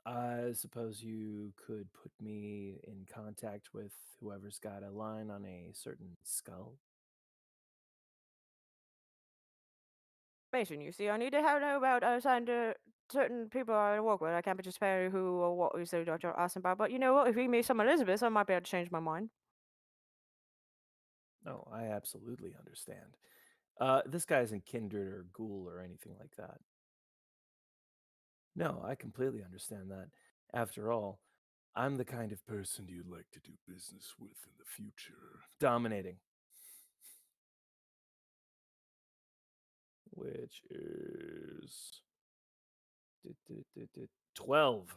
I suppose you could put me in contact with whoever's got a line on a certain skull. Information. You see, I need to have know about certain people I work with. I can't just tell you who or what we say you're asking about. But you know what? If you meet some Elizabeth, I might be able to change my mind. No, I absolutely understand. This guy isn't kindred or ghoul or anything like that. No, I completely understand that. After all, I'm the kind of person you'd like to do business with in the future. Dominating. Which is 12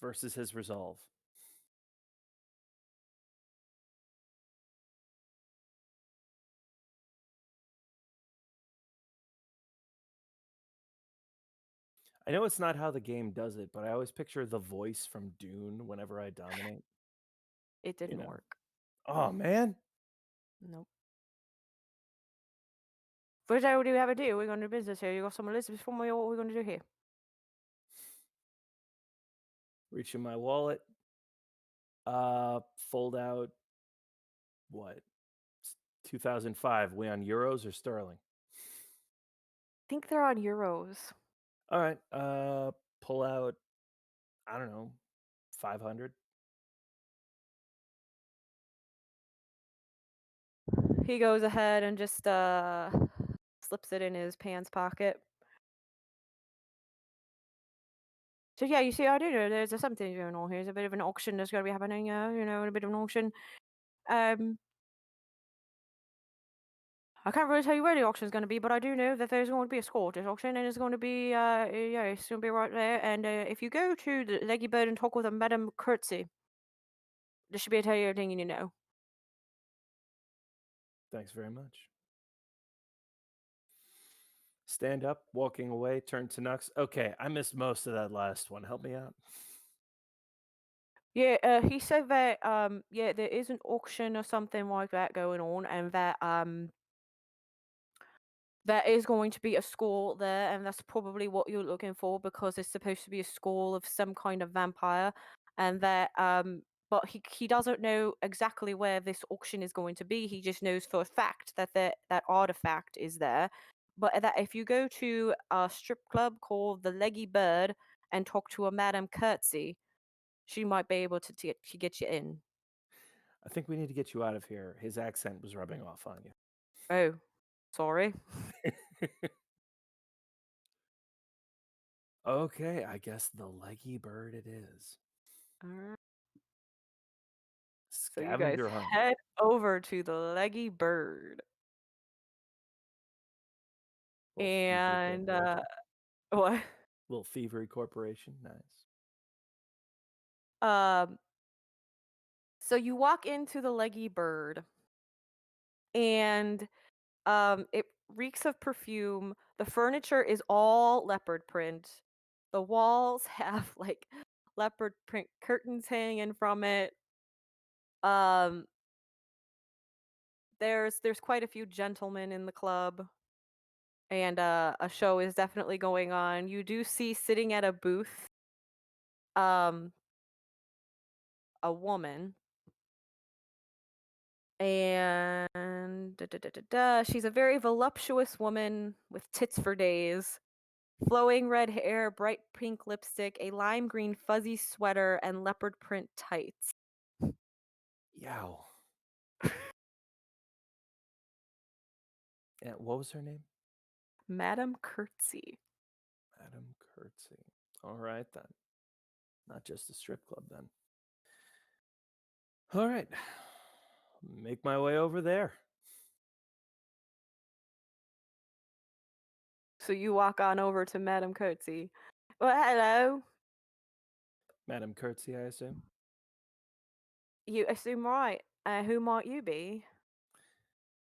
versus his resolve. I know it's not how the game does it, but I always picture the voice from Dune whenever I dominate. It You didn't know. work. Oh man. Nope. First, what do we have to do? We're going to do business here. You got some Elizabeth for me, or what are we going to do here? Reach in my wallet. Fold out what? 2005. We on euros or sterling? I think they're on euros. All right. Pull out, I don't know, 500. He goes ahead and just slips it in his pants pocket. So yeah, you see, I do know there's something going on here. There's a bit of an auction that's going to be happening. A bit of an auction. I can't really tell you where the auction is going to be, but I do know that there's going to be a Scottish auction, and it's going to be, it's going to be right there. And if you go to the Leggy Bird and talk with a Madame Curtsy, this should be able to tell you everything you need to know. Thanks very much. Stand up, walking away, turn to Nux. Okay, I missed most of that last one. Help me out. Yeah, he said that, yeah, there is an auction or something like that going on, and that, there is going to be a school there, and that's probably what you're looking for because it's supposed to be a school of some kind of vampire, and that but he doesn't know exactly where this auction is going to be. He just knows for a fact that that artifact is there. But that if you go to a strip club called the Leggy Bird and talk to a Madame Curtsy, she might be able to get you in. I think we need to get you out of here. His accent was rubbing off on you. Oh, sorry. Okay, I guess the Leggy Bird it is. All right. So you guys Scavenger hunt. head over to the Leggy Bird. Little thievery And corporation. what? Little thievery corporation. Nice. Um, so you walk into the Leggy Bird, and it reeks of perfume. The furniture is all leopard print. The walls have like leopard print curtains hanging from it. Um, there's quite a few gentlemen in the club, and a show is definitely going on. You do see sitting at a booth, um, a woman. And she's a very voluptuous woman with tits for days, flowing red hair, bright pink lipstick, a lime green fuzzy sweater, and leopard print tights. Yow. And what was her name? Madame Curtsy. Madame Curtsy. All right then. Not just a strip club then. All right. Make my way over there. So you walk on over to Madame Curtsy. Well, hello. Madame Curtsy, I assume. You assume right. Who might you be?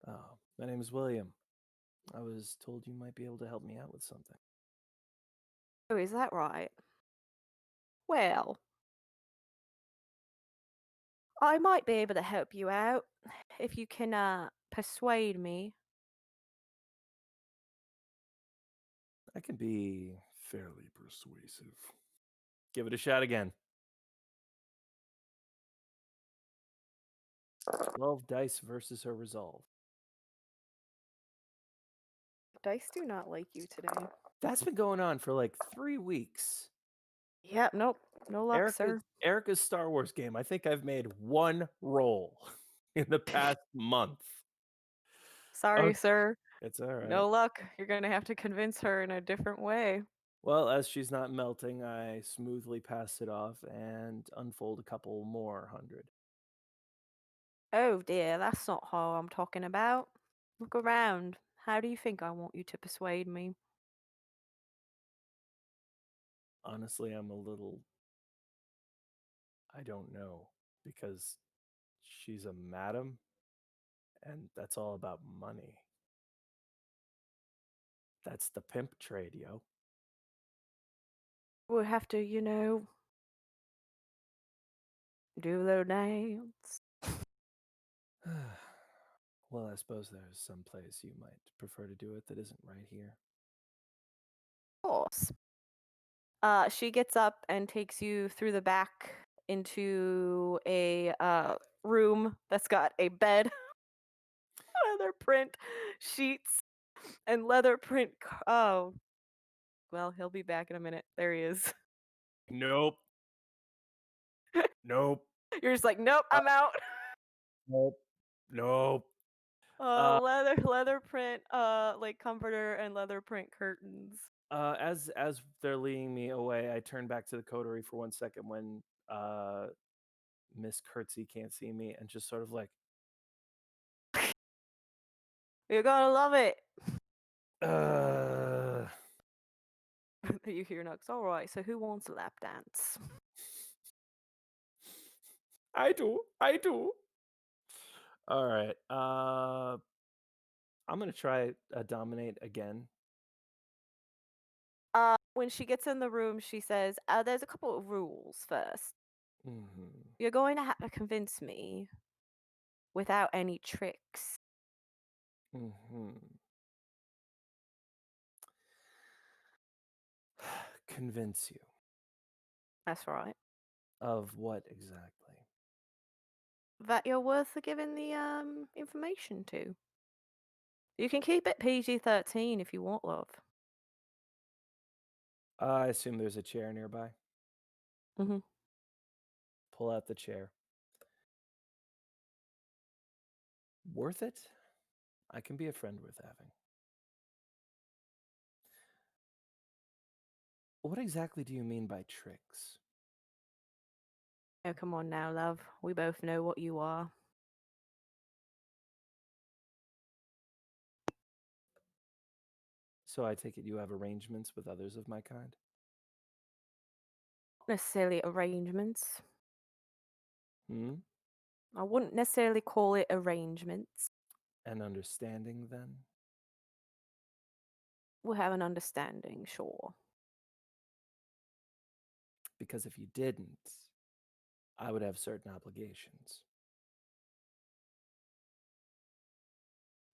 Oh, my name is William. I was told you might be able to help me out with something. Oh, is that right? Well, I might be able to help you out if you can persuade me. I can be fairly persuasive. Give it a shot again. 12 dice versus her resolve. Dice do not like you today. That's been going on for like 3 weeks. Yep, nope. No luck, sir. Erica's Star Wars game. I think I've made one roll in the past month. Sorry, Okay, sir. it's all right. No luck. You're gonna have to convince her in a different way. Well, as she's not melting, I smoothly pass it off and unfold a couple more 100. Oh dear, that's not how I'm talking about. Look around. How do you think I want you to persuade me? Honestly, I'm a little. I don't know because she's a madam and that's all about money. That's the pimp trade, yo. We'll have to, do a little dance. Well, I suppose there's some place you might prefer to do it that isn't right here. Of course. She gets up and takes you through the back into a room that's got a bed, leather print sheets, and leather print. Oh, well, he'll be back in a minute. There he is. Nope. Nope. You're just like, nope, I'm out. Nope. Nope. Uh, Leather print, like comforter and leather print curtains. as they're leading me away, I turn back to the coterie for 1 second when Miss Curtsy can't see me, and just sort of like, You're gonna love it. uh, You hear Nux. All right. So who wants a lap dance? I do. I do. All right. I'm gonna try dominate again. When she gets in the room, she says, "There's a couple of rules first. Mm-hmm. You're going to have to convince me without any tricks." Mm-hmm. Convince you That's right. of what exactly? That you're worth giving the information to. You can keep it PG-13 if you want, love. I assume there's a chair nearby. Mm-hmm. Pull out the chair. Worth it? I can be a friend worth having. What exactly do you mean by tricks? Oh, come on now, love. We both know what you are. So I take it you have arrangements with others of my kind? Not necessarily arrangements. Hmm? I wouldn't necessarily call it arrangements. An understanding, then? We'll have an understanding, sure. Because if you didn't, I would have certain obligations.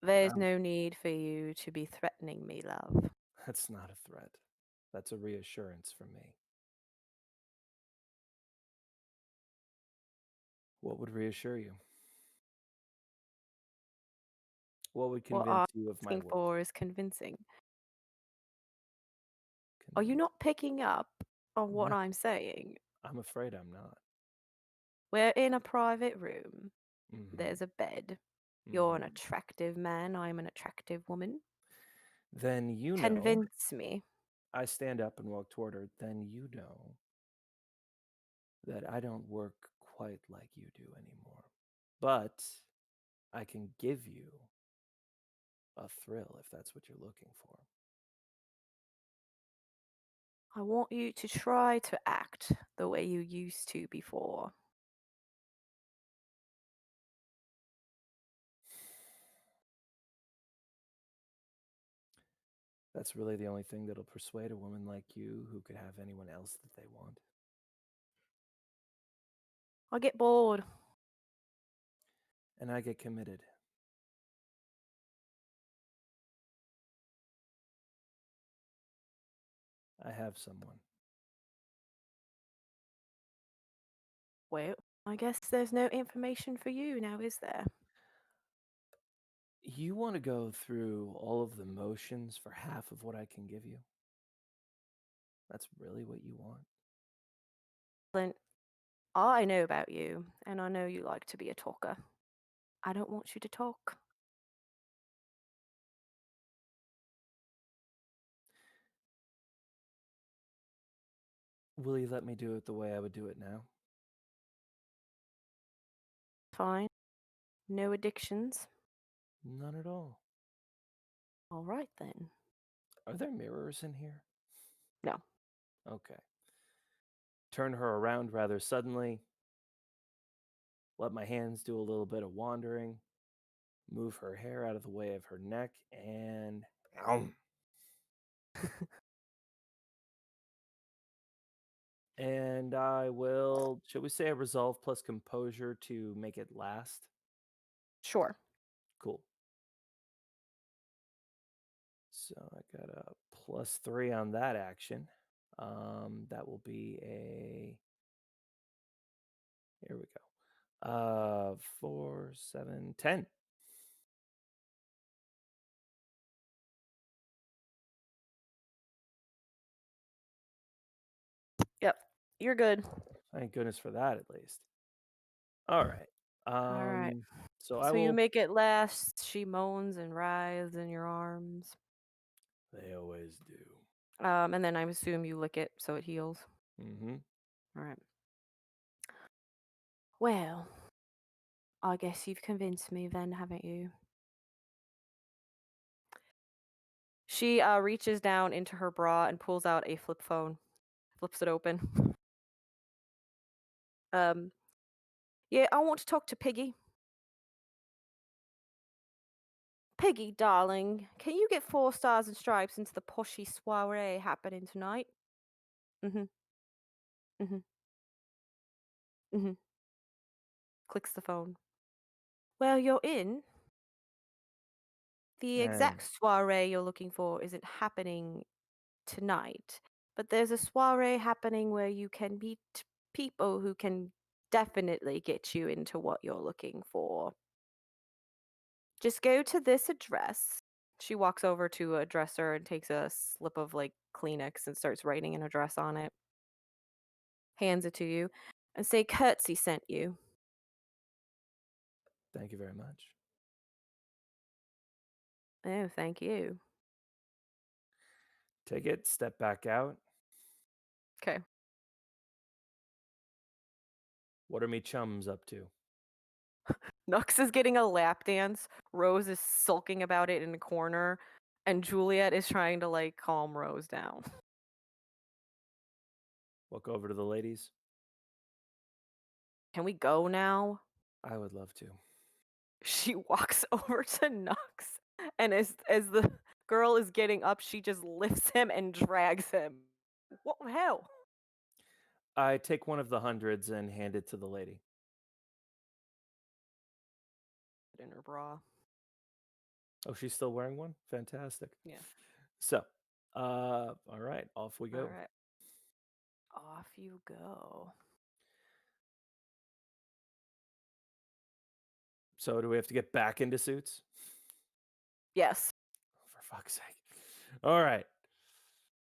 There's Um, no need for you to be threatening me, love. that's not a threat. That's a reassurance for me. What would reassure you? What would What convince I'm you of my asking worth? for is convincing. Are you Convince. not picking up on what No, I'm saying? I'm afraid I'm not. We're in a private room. Mm-hmm. There's a bed. You're an Mm-hmm. attractive man. I'm an attractive woman. Then you know. Convince me. I stand up and walk toward her. Then you know that I don't work quite like you do anymore. But I can give you a thrill if that's what you're looking for. I want you to try to act the way you used to before. That's really the only thing that'll persuade a woman like you who could have anyone else that they want. I get bored. And I get committed. I have someone. Well, I guess there's no information for you now, is there? You want to go through all of the motions for half of what I can give you? That's really what you want? Clint, I know about you, and I know you like to be a talker. I don't want you to talk. Will you let me do it the way I would do it now? Fine. No addictions. None at all. All right then. Are there mirrors in here? No. Okay. Turn her around rather suddenly. Let my hands do a little bit of wandering. Move her hair out of the way of her neck and. And I will, should we say a resolve plus composure to make it last? Sure. Cool. So I got a +3 on that action. That will be a. Here we go. 4, 7, 10. Yep, you're good. Thank goodness for that, at least. All right. All right. So I So you will. make it last. She moans and writhes in your arms. They always do. And then I assume you lick it so it heals. Mm-hmm. All right. Well, I guess you've convinced me then, haven't you? She reaches down into her bra and pulls out a flip phone, flips it open. Yeah, I want to talk to Piggy. Piggy, darling, can you get 4 stars and stripes into the poshy soiree happening tonight? Mm-hmm. Mm-hmm. Mm-hmm. Clicks the phone. Well, you're in. The And exact soiree you're looking for isn't happening tonight, but there's a soiree happening where you can meet people who can definitely get you into what you're looking for. Just go to this address. She walks over to a dresser and takes a slip of like Kleenex and starts writing an address on it. Hands it to you and say Curtsy sent you. thank you very much. Oh, thank you. Take it, step back out. Okay. What are me chums up to? Nux is getting a lap dance. Rose is sulking about it in a corner. And Juliet is trying to like calm Rose down. Walk over to the ladies. Can we go now? I would love to. She walks over to Nux, and as the girl is getting up, she just lifts him and drags him. What the hell? I take one of the hundreds and hand it to the lady. In her bra. Oh, she's still wearing one? Fantastic. Yeah. So, all right, off we All go. right. Off you go. So, do we have to get back into suits? Yes. For fuck's sake. All right.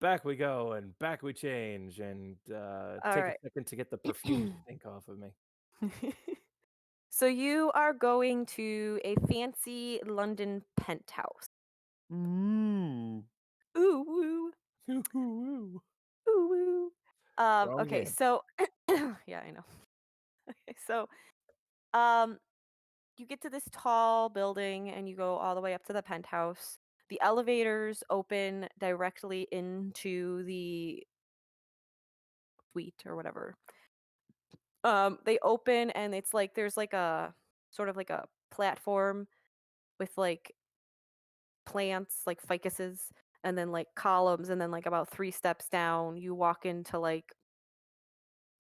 Back we go, and back we change, and All take a right. second to get the perfume stink off of me. So you are going to a fancy London penthouse. Ooh. Ooh woo. Ooh, ooh. Ooh woo. Wrong Okay, game. so yeah, I know. Okay, so um you get to this tall building and you go all the way up to the penthouse. The elevators open directly into the suite or whatever. They open and it's like there's like a sort of like a platform with like plants, like ficuses, and then like columns, and then like about 3 steps down, you walk into like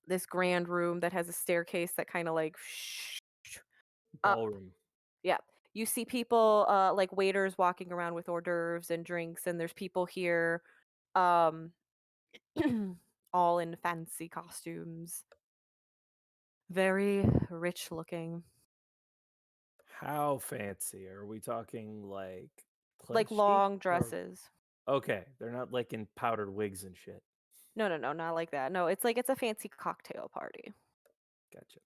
this grand room that has a staircase that kind of like up. Ballroom. Yeah. You see people like waiters walking around with hors d'oeuvres and drinks, and there's people here um all in fancy costumes. Very rich looking. How fancy? Are we talking like pledge Like chic? long Or dresses. okay, they're not like in powdered wigs and shit. No, no, no, not like that. No, it's like it's a fancy cocktail party. Gotcha.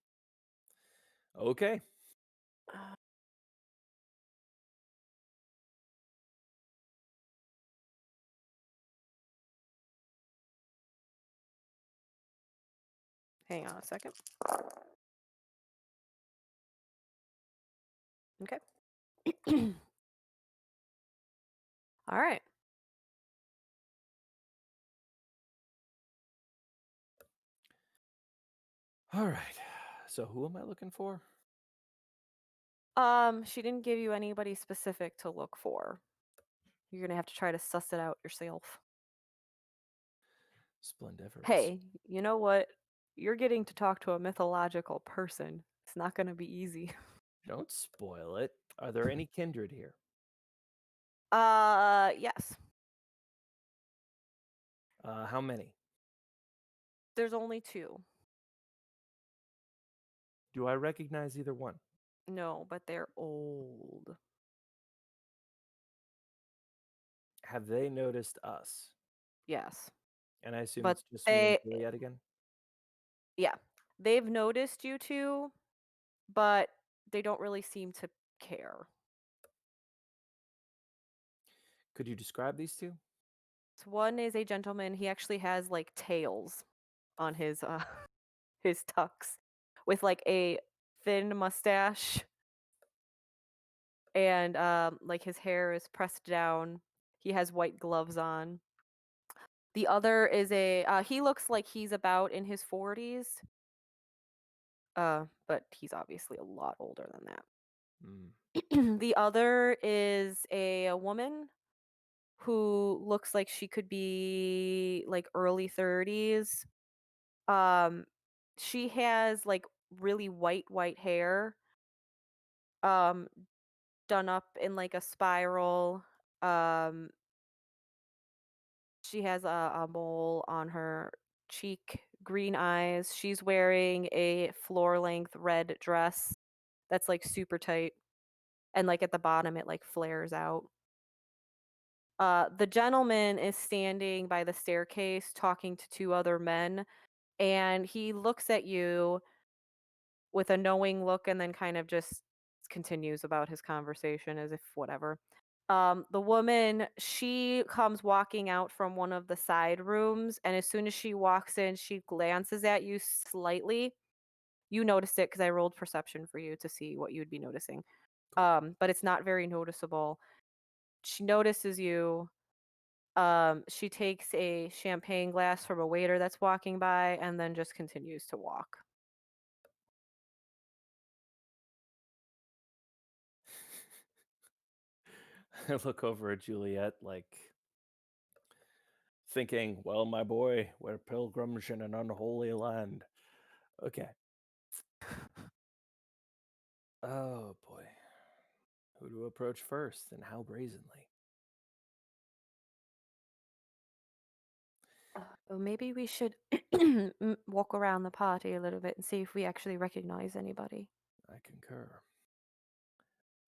Okay. Uh, Hang on a second. Okay. All right. All right. So who am I looking for? She didn't give you anybody specific to look for. You're gonna have to try to suss it out yourself. Splendiferous. Hey, you know what? You're getting to talk to a mythological person. It's not gonna be easy. Don't spoil it. Are there any kindred here? Yes. How many? There's only 2. Do I recognize either one? No, but they're old. Have they noticed us? Yes. And I assume But it's just me and they Juliet again? yeah. They've noticed you 2, but they don't really seem to care. Could you describe these two? So one is a gentleman, he actually has, like, tails on his, his tux with, like, a thin mustache and, like, his hair is pressed down. He has white gloves on. The other is he looks like he's about in his 40s, but he's obviously a lot older than that. Mm. The other is a woman who looks like she could be, like, early 30s. Um, she has, like, really white hair, um, done up in, like, a spiral. Um, she has a mole on her cheek, green eyes. She's wearing a floor-length red dress that's, like, super tight, and, like, at the bottom, it, like, flares out. The gentleman is standing by the staircase talking to 2 other men, and he looks at you with a knowing look and then kind of just continues about his conversation as if whatever. The woman, she comes walking out from one of the side rooms, and as soon as she walks in, she glances at you slightly. You noticed it because I rolled perception for you to see what you'd be noticing. But it's not very noticeable. She notices you. She takes a champagne glass from a waiter that's walking by and then just continues to walk. I look over at Juliet, like thinking, well, my boy, we're pilgrims in an unholy land. Okay. Oh boy. Who to approach first and how brazenly? Well, maybe we should walk around the party a little bit and see if we actually recognize anybody. I concur.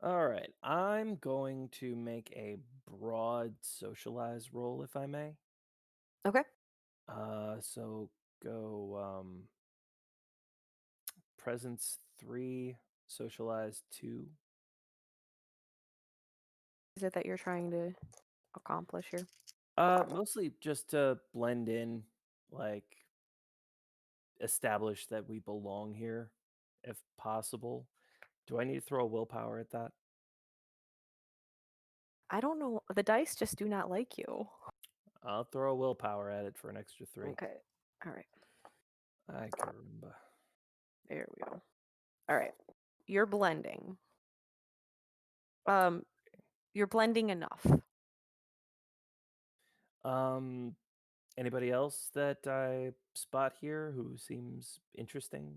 All right. I'm going to make a broad socialize roll, if I may. Okay. So go presence 3, socialize 2. Is it that you're trying to accomplish here? Mostly just to blend in, like establish that we belong here, if possible. Do I need to throw a willpower at that? I don't know. The dice just do not like you. I'll throw a willpower at it for an extra 3. Okay. All right. I caramba. There we go. All right. You're blending. Um, you're blending enough. Um, Anybody else that I spot here who seems interesting?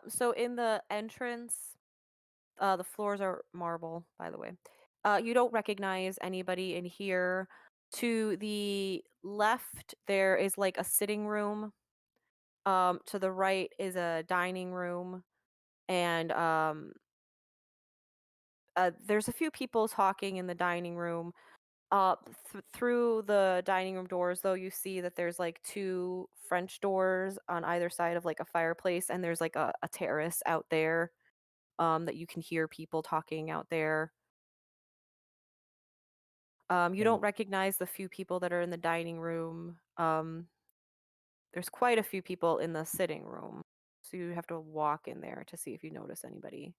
So in the entrance, the floors are marble, by the way. You don't recognize anybody in here. To the left, there is like a sitting room. To the right is a dining room, and there's a few people talking in the dining room. Through the dining room doors, though, you see that there's like 2 French doors on either side of like a fireplace, and there's like a terrace out there that you can hear people talking out there. You And don't recognize the few people that are in the dining room. There's quite a few people in the sitting room, so you have to walk in there to see if you notice anybody.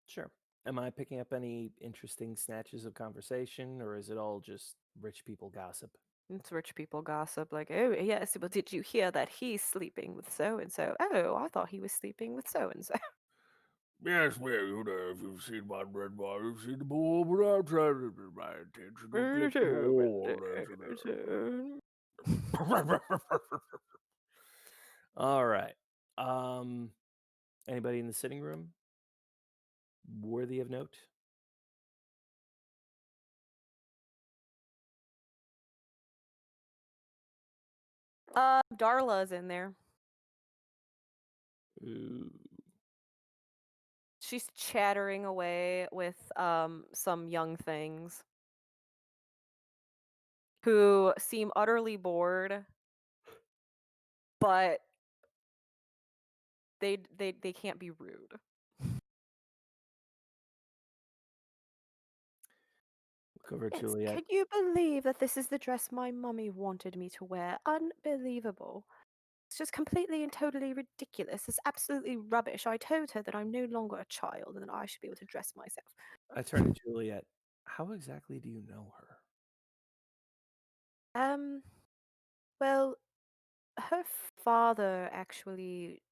sure. Am I picking up any interesting snatches of conversation, or is it all just rich people gossip? It's rich people gossip, like, oh, yes, well, did you hear that he's sleeping with so and so? Oh, I thought he was sleeping with so and so. Yes, well, you know, if you've seen my red bar, you've seen the ball, but I'm trying to get my attention to click the ball. All right. Um, Anybody in the sitting room worthy of note? Darla's in there. Ooh. She's chattering away with some young things who seem utterly bored, but they can't be rude. Look over at Yes, Juliet. can you believe that this is the dress my mummy wanted me to wear? Unbelievable. It's just completely and totally ridiculous. It's absolutely rubbish. I told her that I'm no longer a child and that I should be able to dress myself. I turn to Juliet. How exactly do you know her? Um, well, her father actually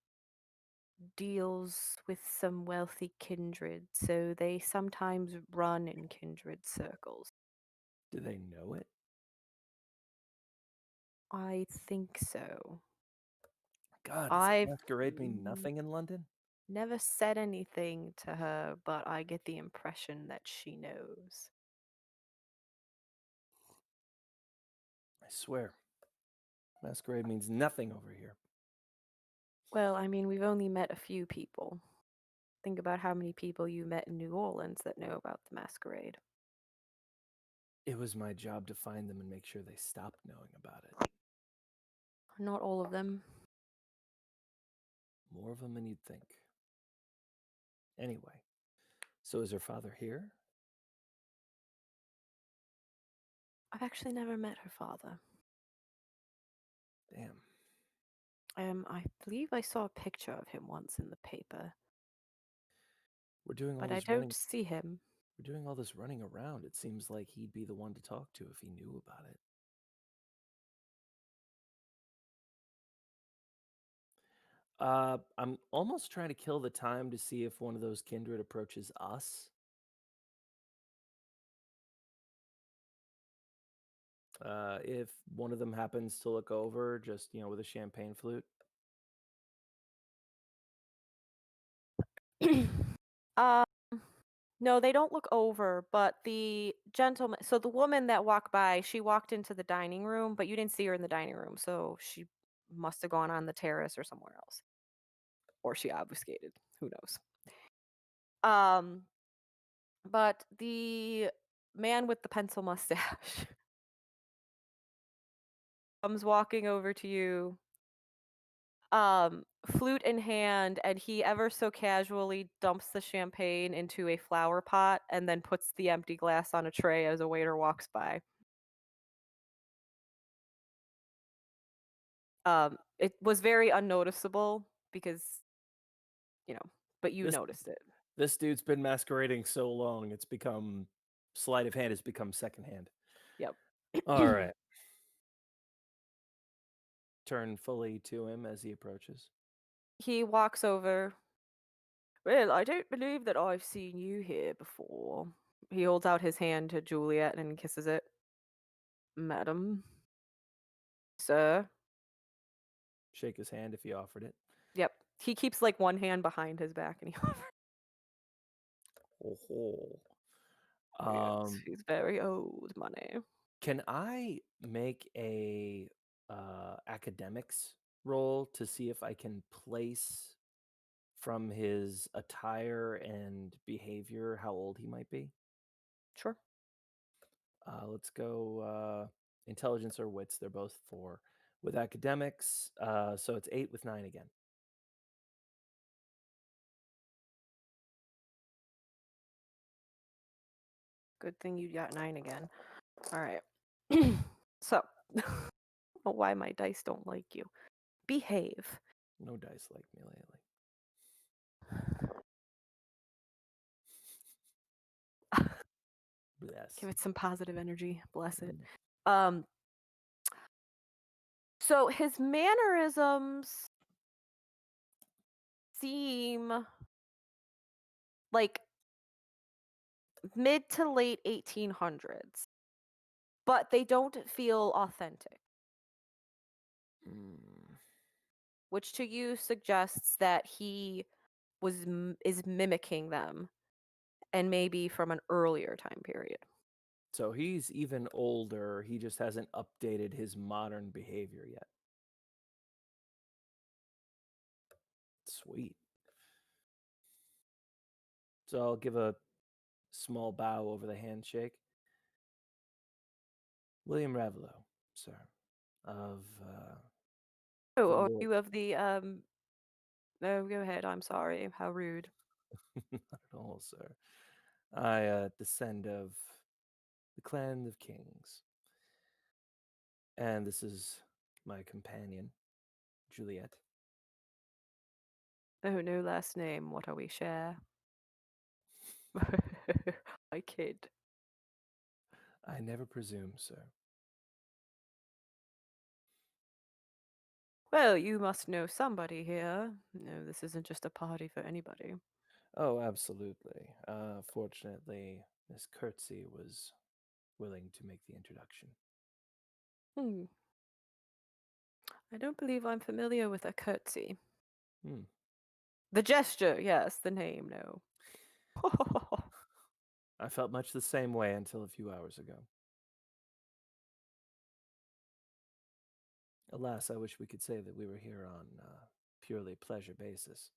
deals with some wealthy kindred, so they sometimes run in kindred circles. Do they know it? I think so. God, does the I've masquerade mean mm, nothing in London? never said anything to her, but I get the impression that she knows. I swear, masquerade means nothing over here. Well, I mean, we've only met a few people. Think about how many people you met in New Orleans that know about the masquerade. It was my job to find them and make sure they stopped knowing about it. Not all of them. More of them than you'd think. Anyway, so is her father here? I've actually never met her father. Damn. I believe I saw a picture of him once in the paper, We're doing all but I this don't running. see him. We're doing all this running around. It seems like he'd be the one to talk to if he knew about it. I'm almost trying to kill the time to see if one of those kindred approaches us. If one of them happens to look over, just with a champagne flute. um, no, they don't look over, but the gentleman, so the woman that walked by, she walked into the dining room, but you didn't see her in the dining room, so she must have gone on the terrace or somewhere else. Or she obfuscated. Who knows? Um, but the man with the pencil mustache comes walking over to you, flute in hand, and he ever so casually dumps the champagne into a flower pot and then puts the empty glass on a tray as a waiter walks by. It was very unnoticeable because, you know, but you This noticed it. this dude's been masquerading so long, it's become sleight of hand has become secondhand. Yep. All right. Turn fully to him as he approaches. He walks over. Well, I don't believe that I've seen you here before. He holds out his hand to Juliet and kisses it. Madam. Sir. Shake his hand if he offered it. Yep. He keeps like one hand behind his back and he Oh, yes, um, he's very old money. can I make a academics roll to see if I can place from his attire and behavior how old he might be? Sure. Let's go intelligence or wits. They're both 4. With academics, so it's 8 with 9 again. Good thing you got 9 again. All right. So, I don't know why my dice don't like you. Behave. No dice like me lately. Bless. Give it some positive energy. Bless it. Mm. Um, so his mannerisms seem like mid to late 1800s, but they don't feel authentic, Mm. which to you suggests that he is mimicking them and maybe from an earlier time period. So he's even older. He just hasn't updated his modern behavior yet. Sweet. So I'll give a small bow over the handshake. William Ravelowe, sir, of Oh, the are Lord. you of the No, go ahead. I'm sorry. How rude. Not at all, sir. I descend of the clan of kings, and this is my companion, Juliet. Oh, no last name. What are we share? I kid. I never presume, sir. Well, you must know somebody here. No, this isn't just a party for anybody. Oh, absolutely. Fortunately, Miss Curtsy was willing to make the introduction. Hmm. I don't believe I'm familiar with a curtsy. Hmm. The gesture, yes. The name, no. I felt much the same way until a few hours ago. Alas, I wish we could say that we were here on purely pleasure basis,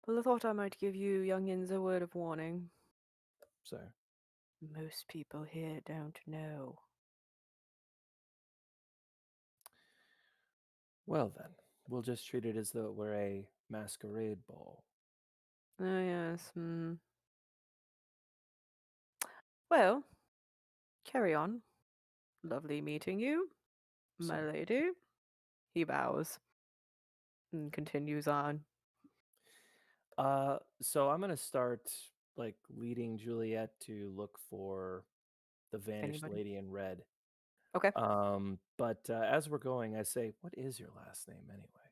Well, I thought I might give you youngins a word of warning. sir. Most people here don't know. Well then, we'll just treat it as though it were a masquerade ball. Oh, yes. Hmm. Well, carry on. Lovely meeting you, my Sir. lady. He bows and continues on. So I'm gonna start like leading Juliet to look for the vanished Anybody? lady in red. Okay. But as we're going, I say, "What is your last name anyway?"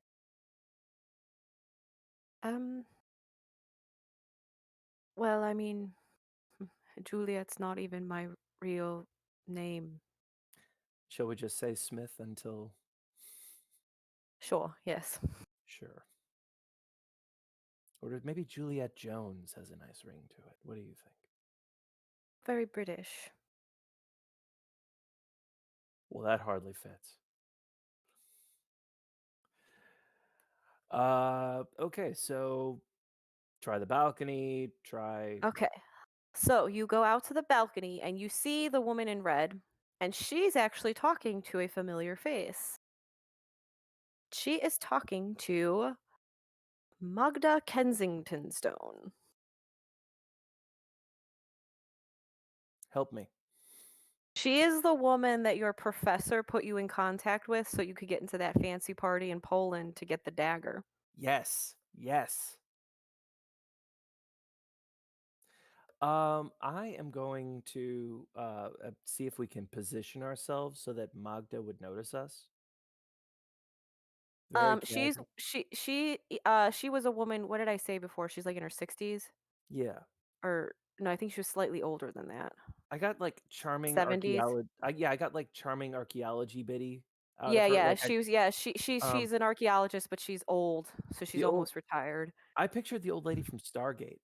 Um, well, I mean, Juliet's not even my real name. Shall we just say Smith until Sure, yes. sure? Or maybe Juliet Jones has a nice ring to it. What do you think? Very British. Well, that hardly fits. Okay, so try the balcony, try. Okay. So you go out to the balcony and you see the woman in red, and she's actually talking to a familiar face. She is talking to Magda Kensingtonstone. Help me. She is the woman that your professor put you in contact with so you could get into that fancy party in Poland to get the dagger. Yes, yes. I am going to see if we can position ourselves so that Magda would notice us. Very She's casual. she was a woman. What did I say before? She's like in her 60s, Yeah. or no, I think she was slightly older than that. I got like charming 70s. archaeology. Yeah, I got like charming archeology bitty out of Yeah, her. yeah. Like She was. Yeah, um she's an archaeologist, but she's old, so she's the old. almost retired. I pictured the old lady from Stargate.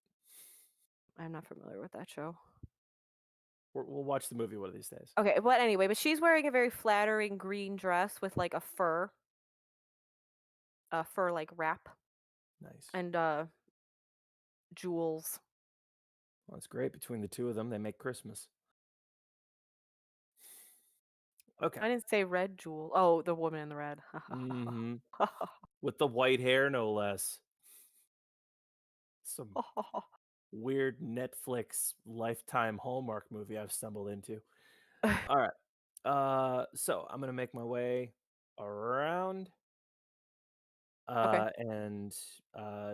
I'm not familiar with that show. We'll watch the movie one of these days. Okay, but anyway, but she's wearing a very flattering green dress with like a fur like wrap Nice. and jewels. Well, that's great. Between the two of them, they make Christmas. Okay. I didn't say red jewel. Oh, the woman in the red. Mm-hmm. With the white hair, no less. Some weird Netflix Lifetime Hallmark movie I've stumbled into. All right. So I'm gonna make my way around Okay. and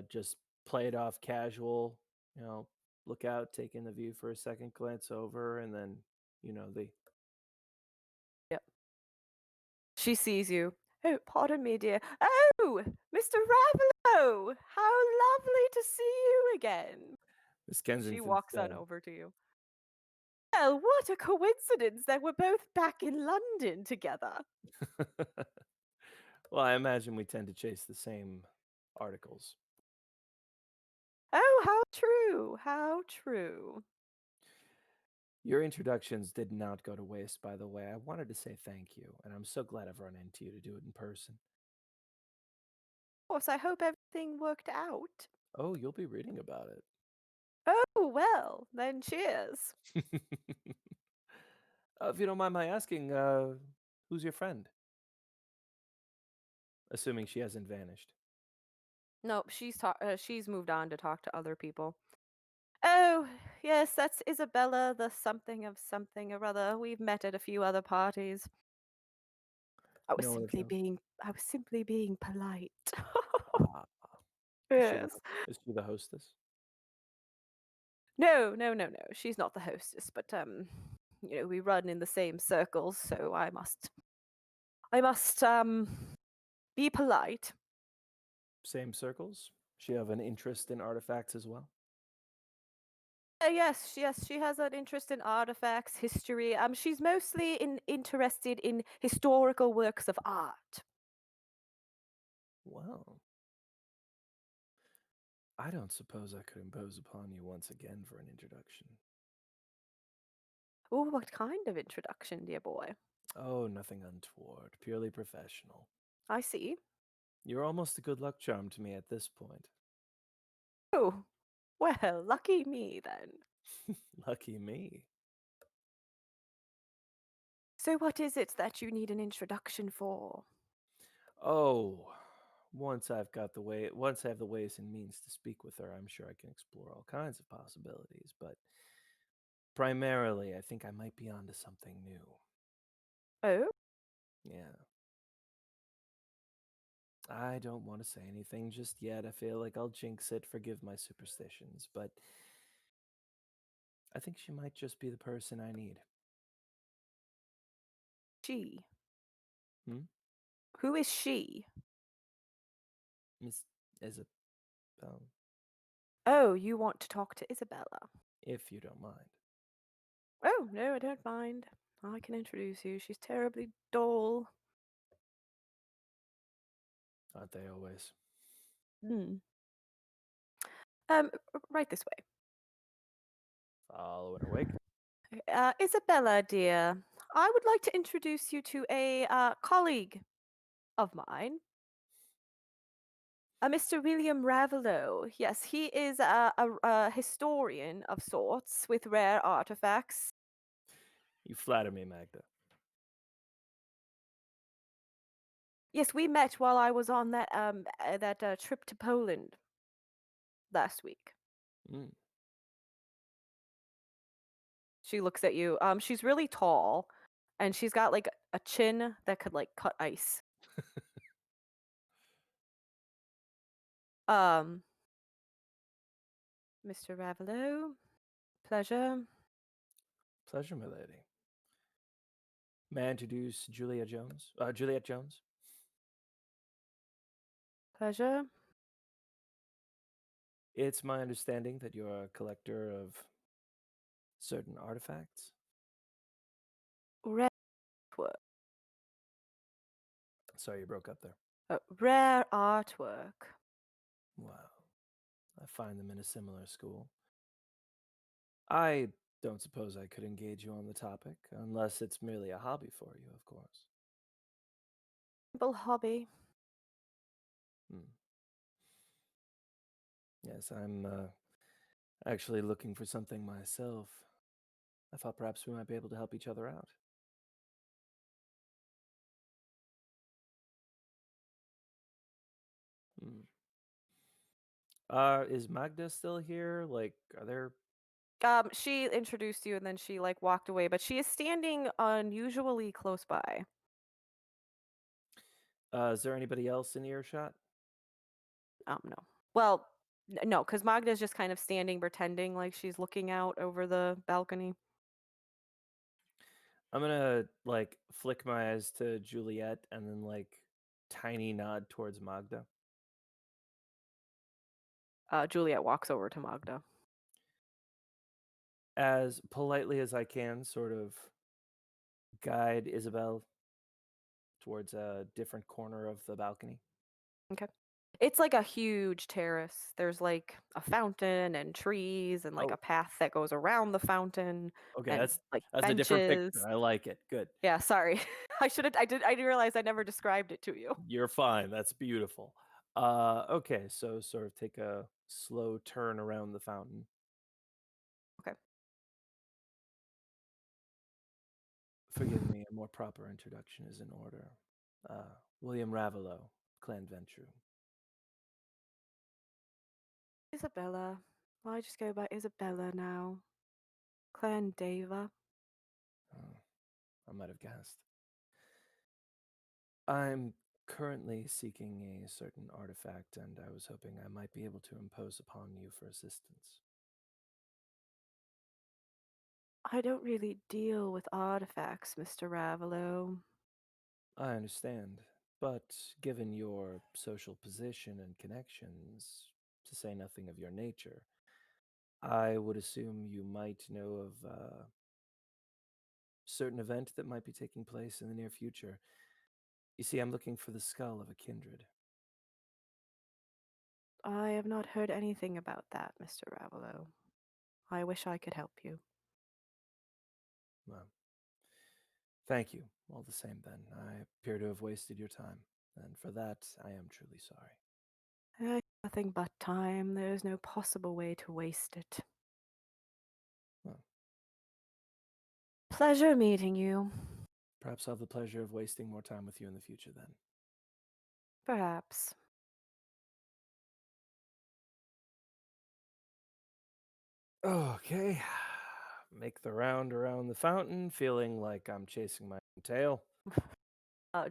just play it off casual, you know, look out, take in the view for a second, glance over, and then, the Yep. She sees you. Oh, pardon me, dear. Oh, Mr. Ravelowe! How lovely to see you again. Miss She Kensington walks on Stone. over to you. Well, what a coincidence that we're both back in London together. Well, I imagine we tend to chase the same articles. Oh, how true, how true. Your introductions did not go to waste, by the way. I wanted to say thank you, and I'm so glad I've run into you to do it in person. course, I hope everything worked out. Oh, you'll be reading about Oh, well, then cheers. it. If you don't mind my asking, who's your friend? Assuming she hasn't vanished. No, she's moved on to talk to other people. Oh, yes, that's Isabella, the something of something or other. We've met at a few other parties. No one of them. I was simply being polite. Ah, Yes. is she the hostess? No, no, no, no. She's not the hostess, but we run in the same circles, so I must be polite. Same circles? She have an interest in artifacts as well? Yes, she has an interest in artifacts, history. She's mostly interested in historical works of art. Well, I don't suppose I could impose upon you once again for an introduction. Oh, what kind of introduction, dear boy? Oh, nothing untoward, purely professional. I see. You're almost a good luck charm to me at this point. Oh, well, lucky me then. Lucky me. So, what is it that you need an introduction for? Oh, once I have the ways and means to speak with her, I'm sure I can explore all kinds of possibilities, but primarily I think I might be onto something new. Oh, Yeah. I don't want to say anything just yet. I feel like I'll jinx it, forgive my superstitions, but I think she might just be the person I need. she. Hmm? Who is she? Miss Isabel, Oh, you want to talk to Isabella. if you don't mind. Oh, no, I don't mind. I can introduce you. She's terribly dull. Aren't they always? Hmm. Right this way. Follow in her wake. Isabella, dear, I would like to introduce you to a colleague of mine, Mr. William Ravelowe. Yes, he is a historian of sorts with rare artifacts. You flatter me, Magda. Yes, we met while I was on that trip to Poland last week. Mm. She looks at you. She's really tall, and she's got like a chin that could like cut ice. Um, Mr. Ravelowe, pleasure. Pleasure, my lady. May I introduce Juliet Jones? Juliet Jones? Pleasure. It's my understanding that you're a collector of certain artifacts. Rare artwork. Sorry, you broke up there. Rare artwork. Wow. I find them in a similar school. I don't suppose I could engage you on the topic, unless it's merely a hobby for you, of course. Simple hobby. Hmm. Yes, I'm actually looking for something myself. I thought perhaps we might be able to help each other out. Hmm. Is Magda still here? Like, are there? She introduced you and then she like walked away, but she is standing unusually close by. Is there anybody else in earshot? No. Well, no, because Magda's just kind of standing, pretending like she's looking out over the balcony. I'm gonna like flick my eyes to Juliet and then like tiny nod towards Magda. Juliet walks over to Magda. As politely as I can, sort of guide Isabel towards a different corner of the balcony. Okay. It's like a huge terrace. There's like a fountain and trees and like Oh, a path that goes around the fountain okay, and like that's a different benches. picture. I like it. Good. Yeah, sorry. I should have I didn't realize I never described it to you. You're fine. That's beautiful. Okay, so sort of take a slow turn around the fountain. Okay. Forgive me, a more proper introduction is in order. William Ravelowe, Clan Ventrue. Isabella. I just go by Isabella now. Clan Deva. Oh, I might have guessed. I'm currently seeking a certain artifact, and I was hoping I might be able to impose upon you for assistance. I don't really deal with artifacts, Mr. Ravelowe. I understand, but given your social position and connections, to say nothing of your nature, I would assume you might know of a certain event that might be taking place in the near future. You see, I'm looking for the skull of a kindred. I have not heard anything about that, Mr. Ravelowe. I wish I could help you. Well, thank you, all the same then. I appear to have wasted your time, and for that I am truly sorry. Nothing but time. There is no possible way to waste it. Well, Pleasure meeting you. perhaps I'll have the pleasure of wasting more time with you in the future then. Perhaps. Okay. Make the round around the fountain, feeling like I'm chasing my own tail.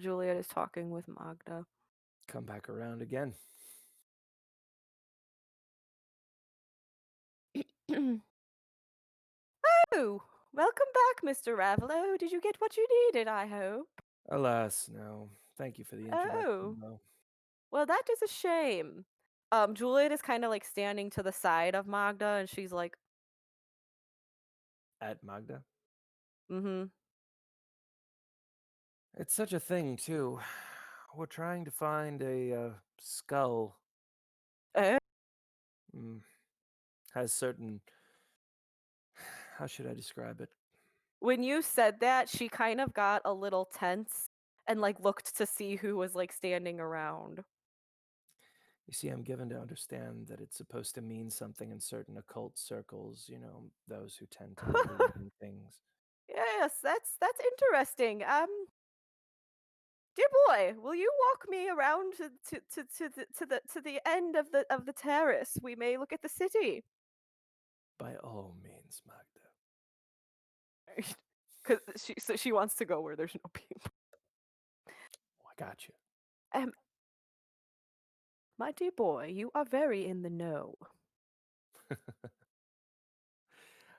Juliet is talking with Magda. Come back around again. Oh, welcome back, Mr. Ravelowe. Did you get what you needed, I hope? Alas, no. Thank you for the introduction, Oh, though. well, that is a shame. Juliet is kind of like standing to the side of Magda, and she's like, At Magda. mm-hmm. It's such a thing, too. We're trying to find a skull. Oh. Mm, has certain. How should I describe it? When you said that, she kind of got a little tense and like looked to see who was like standing around. You see, I'm given to understand that it's supposed to mean something in certain occult circles, those who tend to believe in things. Yes, that's interesting. Dear boy, will you walk me around to the end of the terrace? We may look at the city. By all means, Magda. Because she wants to go where there's no people. Oh, I got you. Um, my dear boy, you are very in the know.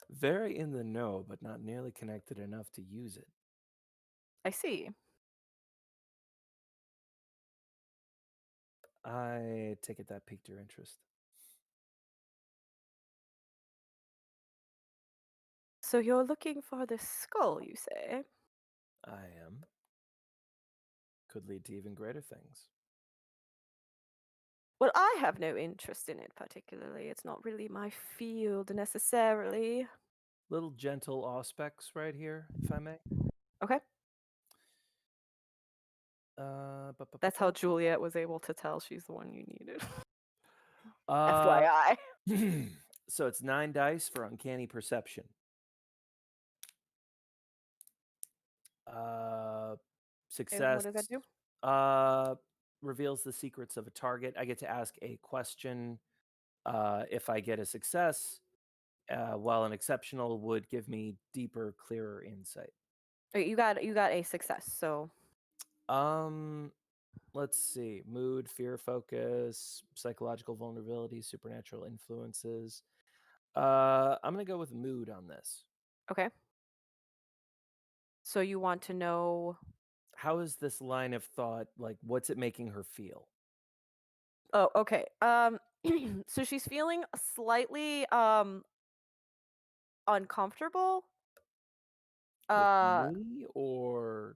Very in the know, but not nearly connected enough to use it. I see. I take it that piqued your interest. So you're looking for the skull, you say? I am. Could lead to even greater things. Well, I have no interest in it particularly. It's not really my field necessarily. Little gentle aspects right here, if I may. Okay. That's how Ba-ba-ba-ba. Juliet was able to tell she's the one you needed. Uh, FYI. so it's 9 dice for uncanny perception. And what Success does that do? uh, reveals the secrets of a target. I get to ask a question. If I get a success, while an exceptional would give me deeper, clearer insight. Okay, you got a success, so Um, let's see. Mood, fear, focus, psychological vulnerability, supernatural influences. I'm gonna go with mood on this. okay. So you want to know. How is this line of thought like? What's it making her feel? Oh, okay. So she's feeling slightly uncomfortable. With Uh me or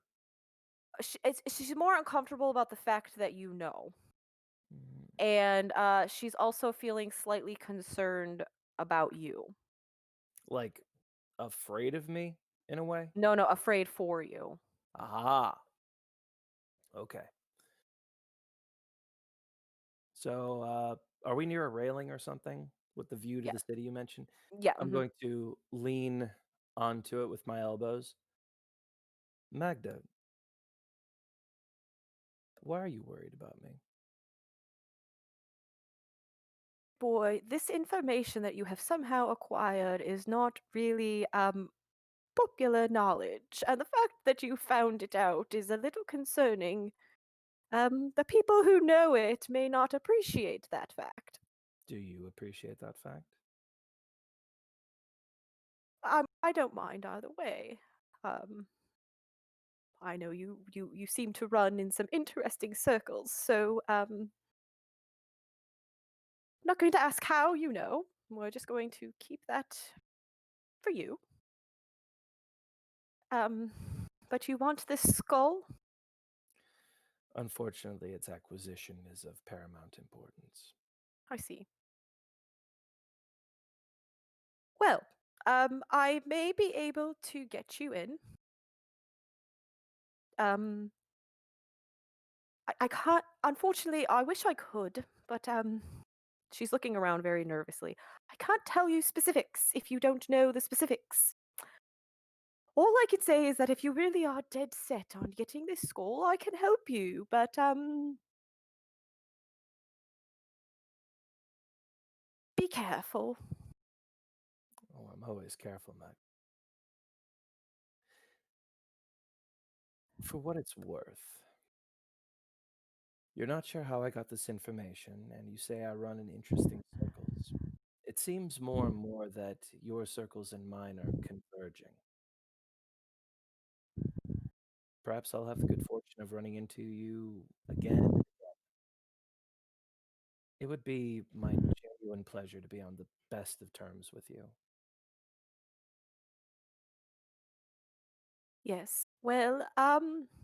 she's more uncomfortable about the fact that you know. mm, And she's also feeling slightly concerned about you. like afraid of me in a way? No, no, afraid for you. Aha. Okay. So, are we near a railing or something with the view to Yeah. the city you mentioned? Yeah. I'm going to lean onto it with my elbows. Magda, why are you worried about me? Boy, this information that you have somehow acquired is not really popular knowledge, and the fact that you found it out is a little concerning. The people who know it may not appreciate that fact. Do you appreciate that fact? I don't mind either way. Um, I know you seem to run in some interesting circles, so I'm not going to ask how you know. We're just going to keep that for you. Um, but you want this skull? Unfortunately, its acquisition is of paramount importance. I see. Well, I may be able to get you in. Um, I can't. Unfortunately, I wish I could, but she's looking around very nervously. I can't tell you specifics if you don't know the specifics. All I can say is that if you really are dead set on getting this skull, I can help you. But be careful. Oh, I'm always careful, Mag. For what it's worth, you're not sure how I got this information, and you say I run in interesting circles. It seems more and more that your circles and mine are converging. Perhaps I'll have the good fortune of running into you again. It would be my genuine pleasure to be on the best of terms with you. Yes. Well,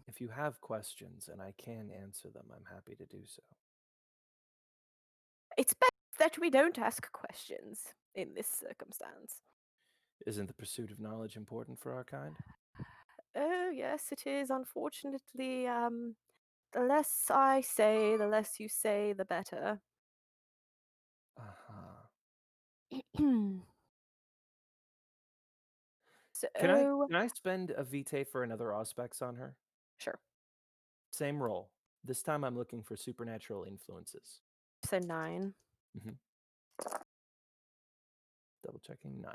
If you have questions and I can answer them, I'm happy to do so. it's best that we don't ask questions in this circumstance. Isn't the pursuit of knowledge important for our kind? Oh, yes, it is. Unfortunately, the less I say, the less you say, the better. Uh-huh. Can I So, can I spend a vitae for another auspex on her? sure. Same roll. This time I'm looking for supernatural influences. So 9. Hmm. Double checking 9.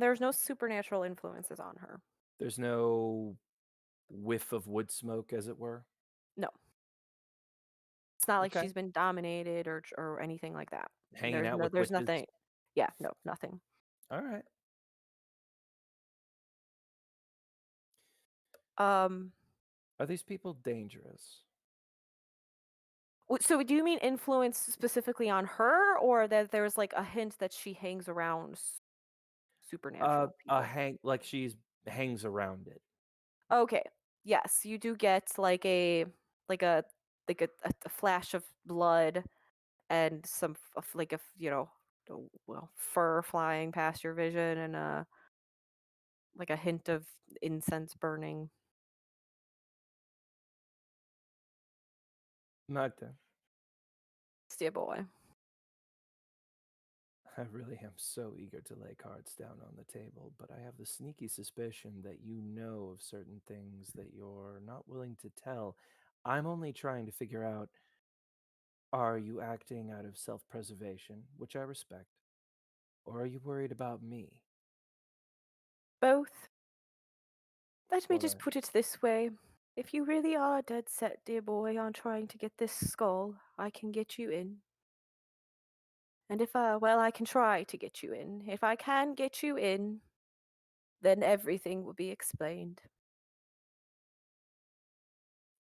There's no supernatural influences on her. There's no whiff of wood smoke, as it were. No, it's not like Okay. she's been dominated or anything like that. Hanging out with There's witches. nothing. Yeah, no, nothing. All right. Um, Are these people dangerous? so do you mean influence specifically on her, or that there's like a hint that she hangs around supernatural A people? hang like she's hangs around it. Okay. Yes, you do get like a a flash of blood and some like a well, fur flying past your vision and like a hint of incense burning. Magda, Dear boy. I really am so eager to lay cards down on the table, but I have the sneaky suspicion that you know of certain things that you're not willing to tell. I'm only trying to figure out, are you acting out of self-preservation, which I respect, or are you worried about me? Both. Let me just Or put it this way. If you really are dead set, dear boy, on trying to get this skull, I can get you in. And if well, I can try to get you in. If I can get you in, then everything will be explained.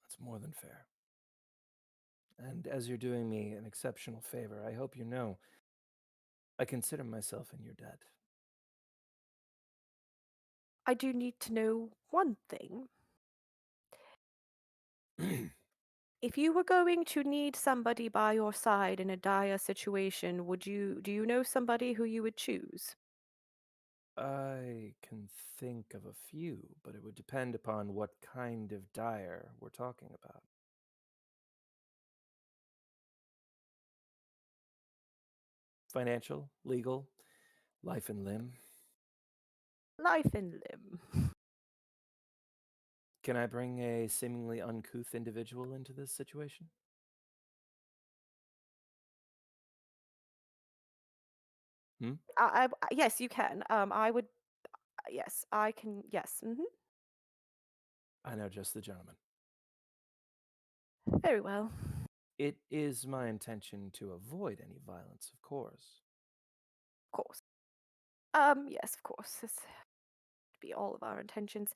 that's more than fair. And as you're doing me an exceptional favor, I hope you know I consider myself in your debt. I do need to know one thing. If you were going to need somebody by your side in a dire situation, do you know somebody who you would choose? I can think of a few, but it would depend upon what kind of dire we're talking about. Financial, legal, life and limb. Life and limb. Can I bring a seemingly uncouth individual into this situation? Hmm? Yes, you can. I would. Yes, I can. Yes. I know just the gentleman. Very well. It is my intention to avoid any violence, of course. Of course. Yes, of course. This would be all of our intentions.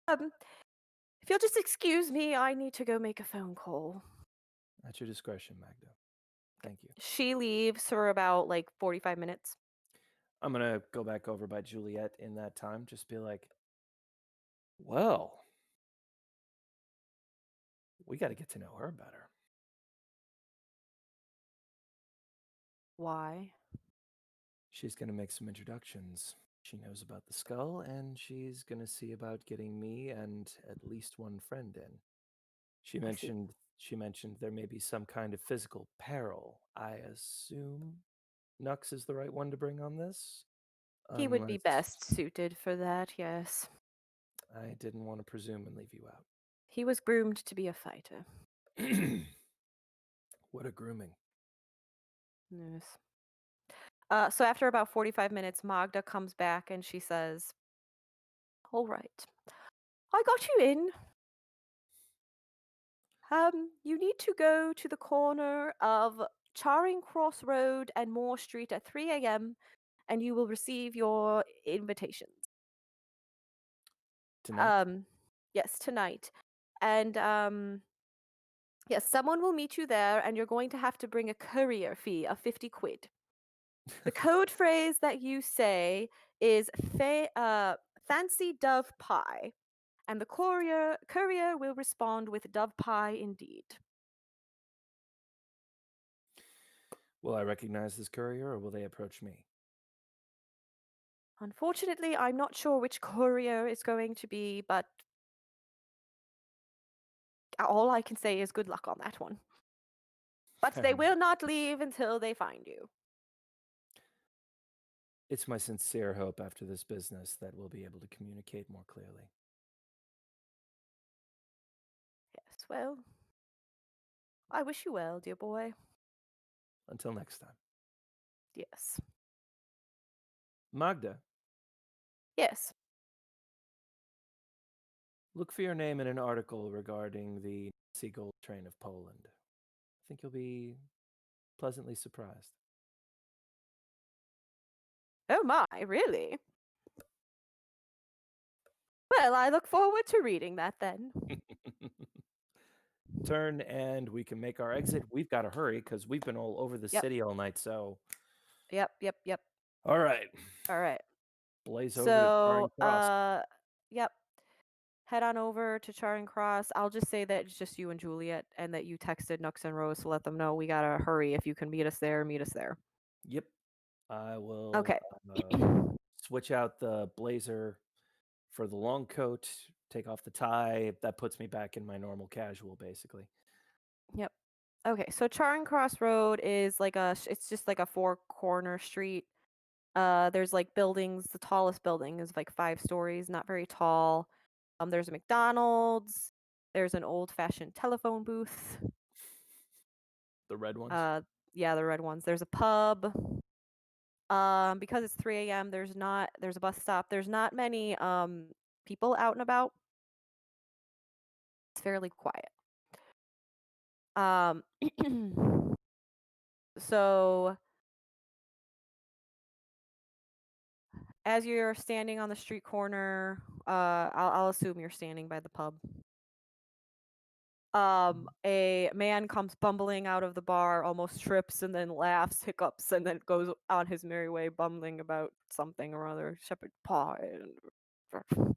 If you'll just excuse me, I need to go make a phone call. At your discretion, Magda. Thank you. She leaves for about like 45 minutes. I'm gonna go back over by Juliet in that time, just be like, well, we got to get to know her better. Why? She's gonna make some introductions. She knows about the skull, and she's gonna see about getting me and at least one friend in. She I see. mentioned there may be some kind of physical peril. I assume Nux is the right one to bring on this, He would be unless best suited for that, yes. I didn't want to presume and leave you He was groomed to be a fighter. out. What a grooming. Yes. So after about 45 minutes, Magda comes back and she says, all right, I got you in. You need to go to the corner of Charing Cross Road and Moore Street at 3 a.m. and you will receive your invitations. Tonight? Yes, tonight. And yes, someone will meet you there and you're going to have to bring a courier fee of 50 quid. The code phrase that you say is fancy dove pie, and the courier will respond with dove pie indeed. Will I recognize this courier or will they approach me? Unfortunately, I'm not sure which courier is going to be, but all I can say is good luck on that one. But Fair they enough. will not leave until they find you. It's my sincere hope after this business that we'll be able to communicate more clearly. Yes, well, I wish you well, dear boy. Until next time. Yes. Magda, Yes. look for your name in an article regarding the seagull train of Poland. I think you'll be pleasantly surprised. Oh my, really? Well, I look forward to reading that then. Turn and we can make our exit. We've got to hurry because we've been all over the Yep. city all night. So, Yep. all right, All right. blaze over to So, Charing Cross. yep. Head on over to Charing Cross. I'll just say that it's just you and Juliet and that you texted Nux and Rose to let them know we gotta hurry. If you can meet us there, meet us there. Yep, I will Okay. switch out the blazer for the long coat, take off the tie. That puts me back in my normal casual, basically. Yep. Okay, so Charing Cross Road is like it's just like a four-corner street. There's like buildings. The tallest building is like 5 stories, not very tall. There's a McDonald's. There's an old-fashioned telephone booth. The red ones. Yeah, the red ones. There's a pub. Because it's 3 a.m., there's a bus stop. There's not many people out and about. It's fairly quiet. Um so as you're standing on the street corner, I'll assume you're standing by the pub. A man comes bumbling out of the bar, almost trips and then laughs, hiccups, and then goes on his merry way, bumbling about something or other, shepherd pie. You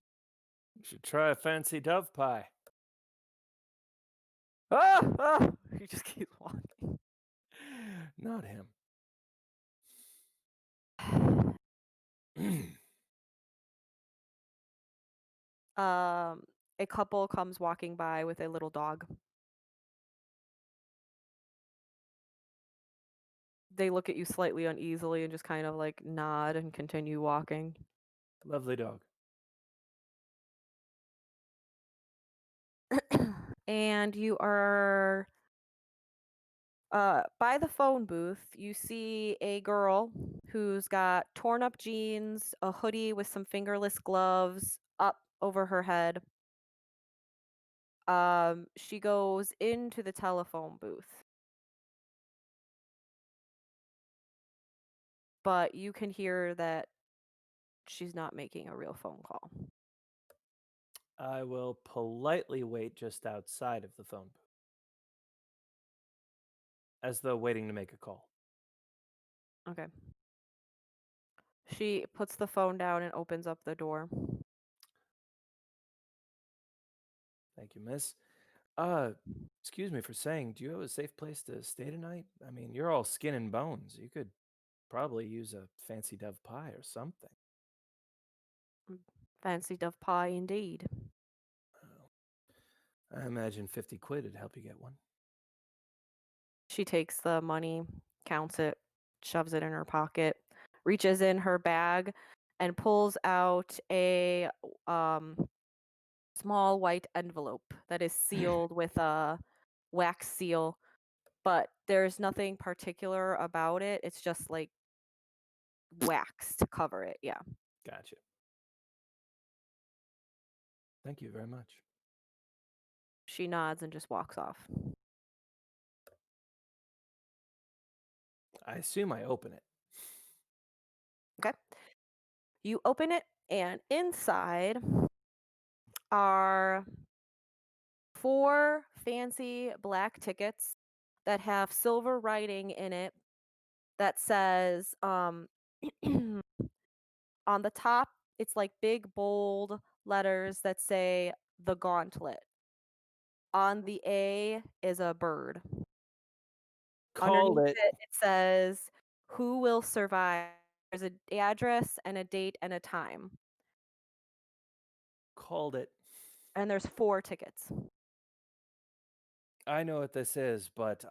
should try a fancy dove pie. He just keeps walking. Not him. A couple comes walking by with a little dog. They look at you slightly uneasily and just kind of like nod and continue walking. Lovely dog. And you are by the phone booth. You see a girl who's got torn up jeans, a hoodie with some fingerless gloves up over her head. She goes into the telephone booth, but you can hear that she's not making a real phone call. I will politely wait just outside of the phone booth, as though waiting to make a call. Okay. She puts the phone down and opens up the door. Thank you, miss. Uh, excuse me for saying, do you have a safe place to stay tonight? I mean, you're all skin and bones. You could probably use a fancy dove pie or something. Mm, fancy dove pie indeed. Oh, I imagine 50 quid would help you get one. She takes the money, counts it, shoves it in her pocket, reaches in her bag, and pulls out a small white envelope that is sealed with a wax seal, but there's nothing particular about it. It's just like wax to cover it. Yeah. Gotcha. Thank you very much. She nods and just walks off. I assume I open it. Okay. You open it, and inside are 4 fancy black tickets that have silver writing in it that says, on the top, it's like big bold letters that say the gauntlet. On the A is a bird. Called Underneath it. it says who will survive. There's an address and a date and a time. Called it. And there's 4 tickets. I know what this is, but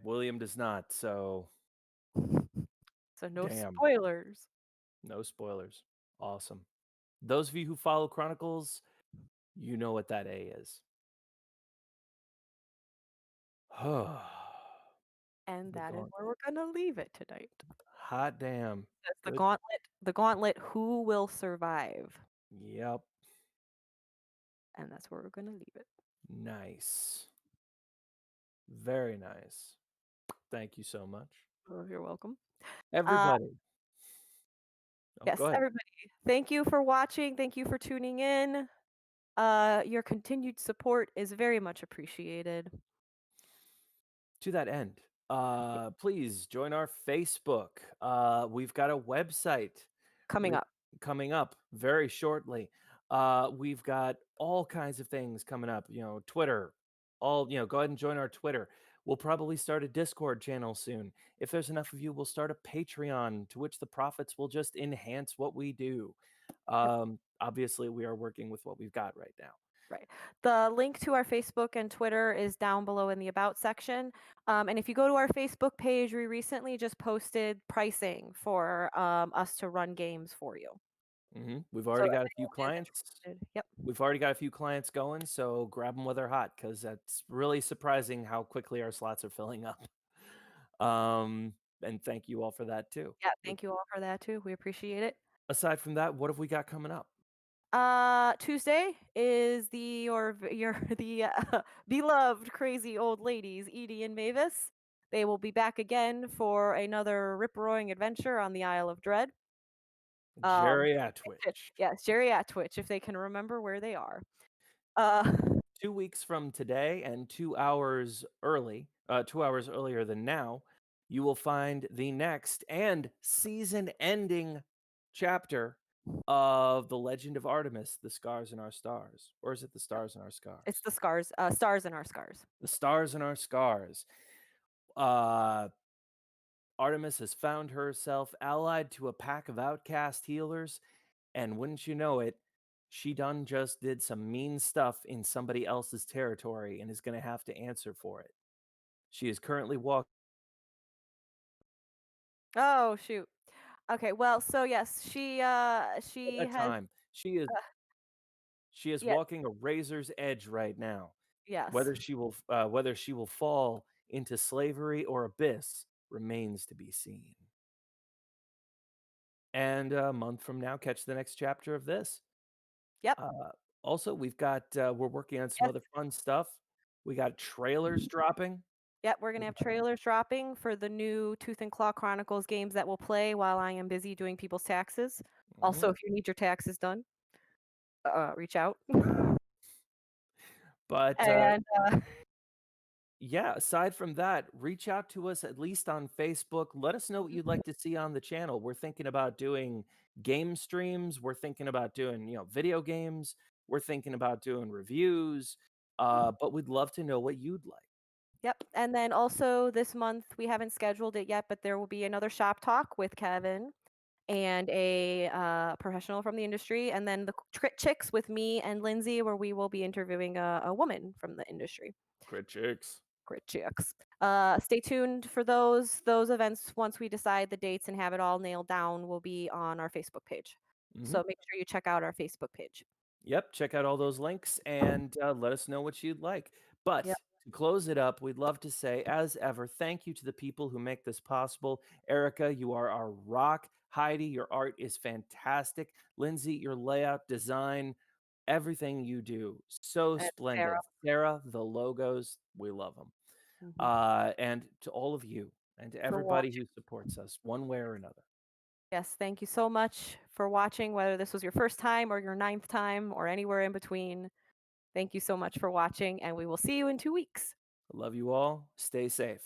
William does not, so So no damn. spoilers. No spoilers. Awesome. Those of you who follow Chronicles, you know what that A is. And The that is gauntlet. where we're gonna leave it tonight. Hot damn. That's the Good. gauntlet. The gauntlet. Who will survive? Yep. And that's where we're gonna leave it. Nice. Very nice. Thank you so much. Oh, you're welcome. Uh, Everybody. Oh, yes, go ahead. everybody. Thank you for watching. Thank you for tuning in. Your continued support is very much appreciated. To that end, please join our Facebook. We've got a website Coming up. coming up very shortly. We've got all kinds of things coming up. Twitter. Go ahead and join our Twitter. We'll probably start a Discord channel soon. If there's enough of you, we'll start a Patreon to which the profits will just enhance what we do. Yep. Obviously, we are working with what we've got right now. Right. The link to our Facebook and Twitter is down below in the About section. And if you go to our Facebook page, we recently just posted pricing for us to run games for you. We've So already if got a few anyone is clients. interested, yep. We've already got a few clients going, so grab them while they're hot because that's really surprising how quickly our slots are filling up. And thank you all for that too. Yeah, thank you all for that too. We appreciate it. Aside from that, what have we got coming up? Tuesday is your the beloved crazy old ladies Edie and Mavis. They will be back again for another rip-roaring adventure on the Isle of Dread. Jerry at Twitch. Yes, Jerry at Twitch, if they can remember where they are. Uh, 2 weeks from today and 2 hours early, 2 hours earlier than now, you will find the next and season-ending chapter of the Legend of Artemis, the Scars in Our Stars. Or is it the Stars in Our Scars? it's the stars in our scars. The Stars in Our Scars. Artemis has found herself allied to a pack of outcast healers, and wouldn't you know it, she done just did some mean stuff in somebody else's territory and is going to have to answer for it. She is currently walking Oh, shoot. Okay, well, so yes, At she that has time, she is yeah, walking a razor's edge right now. yes. Whether she will fall into slavery or abyss remains to be seen. And a month from now, catch the next chapter of this. Yep, Also, we're working on some yes. other fun stuff. We got trailers dropping. Yep, we're gonna have trailers dropping for the new Tooth and Claw Chronicles games that will play while I am busy doing people's taxes. Also, Mhm. if you need your taxes done, reach out. But And, yeah, aside from that, reach out to us at least on Facebook. Let us know what you'd mhm, like to see on the channel. We're thinking about doing game streams. We're thinking about doing, video games. We're thinking about doing reviews. But we'd love to know what you'd like. yep, and then also this month, we haven't scheduled it yet, but there will be another shop talk with Kevin and a, professional from the industry, and then the Chicks with me and Lindsay, where we will be interviewing a woman from the industry. Crit chicks. Great chicks. Stay tuned for those events. Once we decide the dates and have it all nailed down, will be on our Facebook page. Hmm. So make sure you check out our Facebook page. Yep, check out all those links and let us know what you'd like. Yep. But to close it up, we'd love to say, as ever, thank you to the people who make this possible. Erica, you are our rock. Heidi, your art is fantastic. Lindsay, your layout, design, everything you do, so And Sarah. splendid. Sarah, the logos, we love them. Mhm. And to all of you and to For everybody watching. who supports us one way or another. Yes, thank you so much for watching, whether this was your first time or your ninth time or anywhere in between. Thank you so much for watching, and we will see you in 2 weeks. I love you all. Stay safe.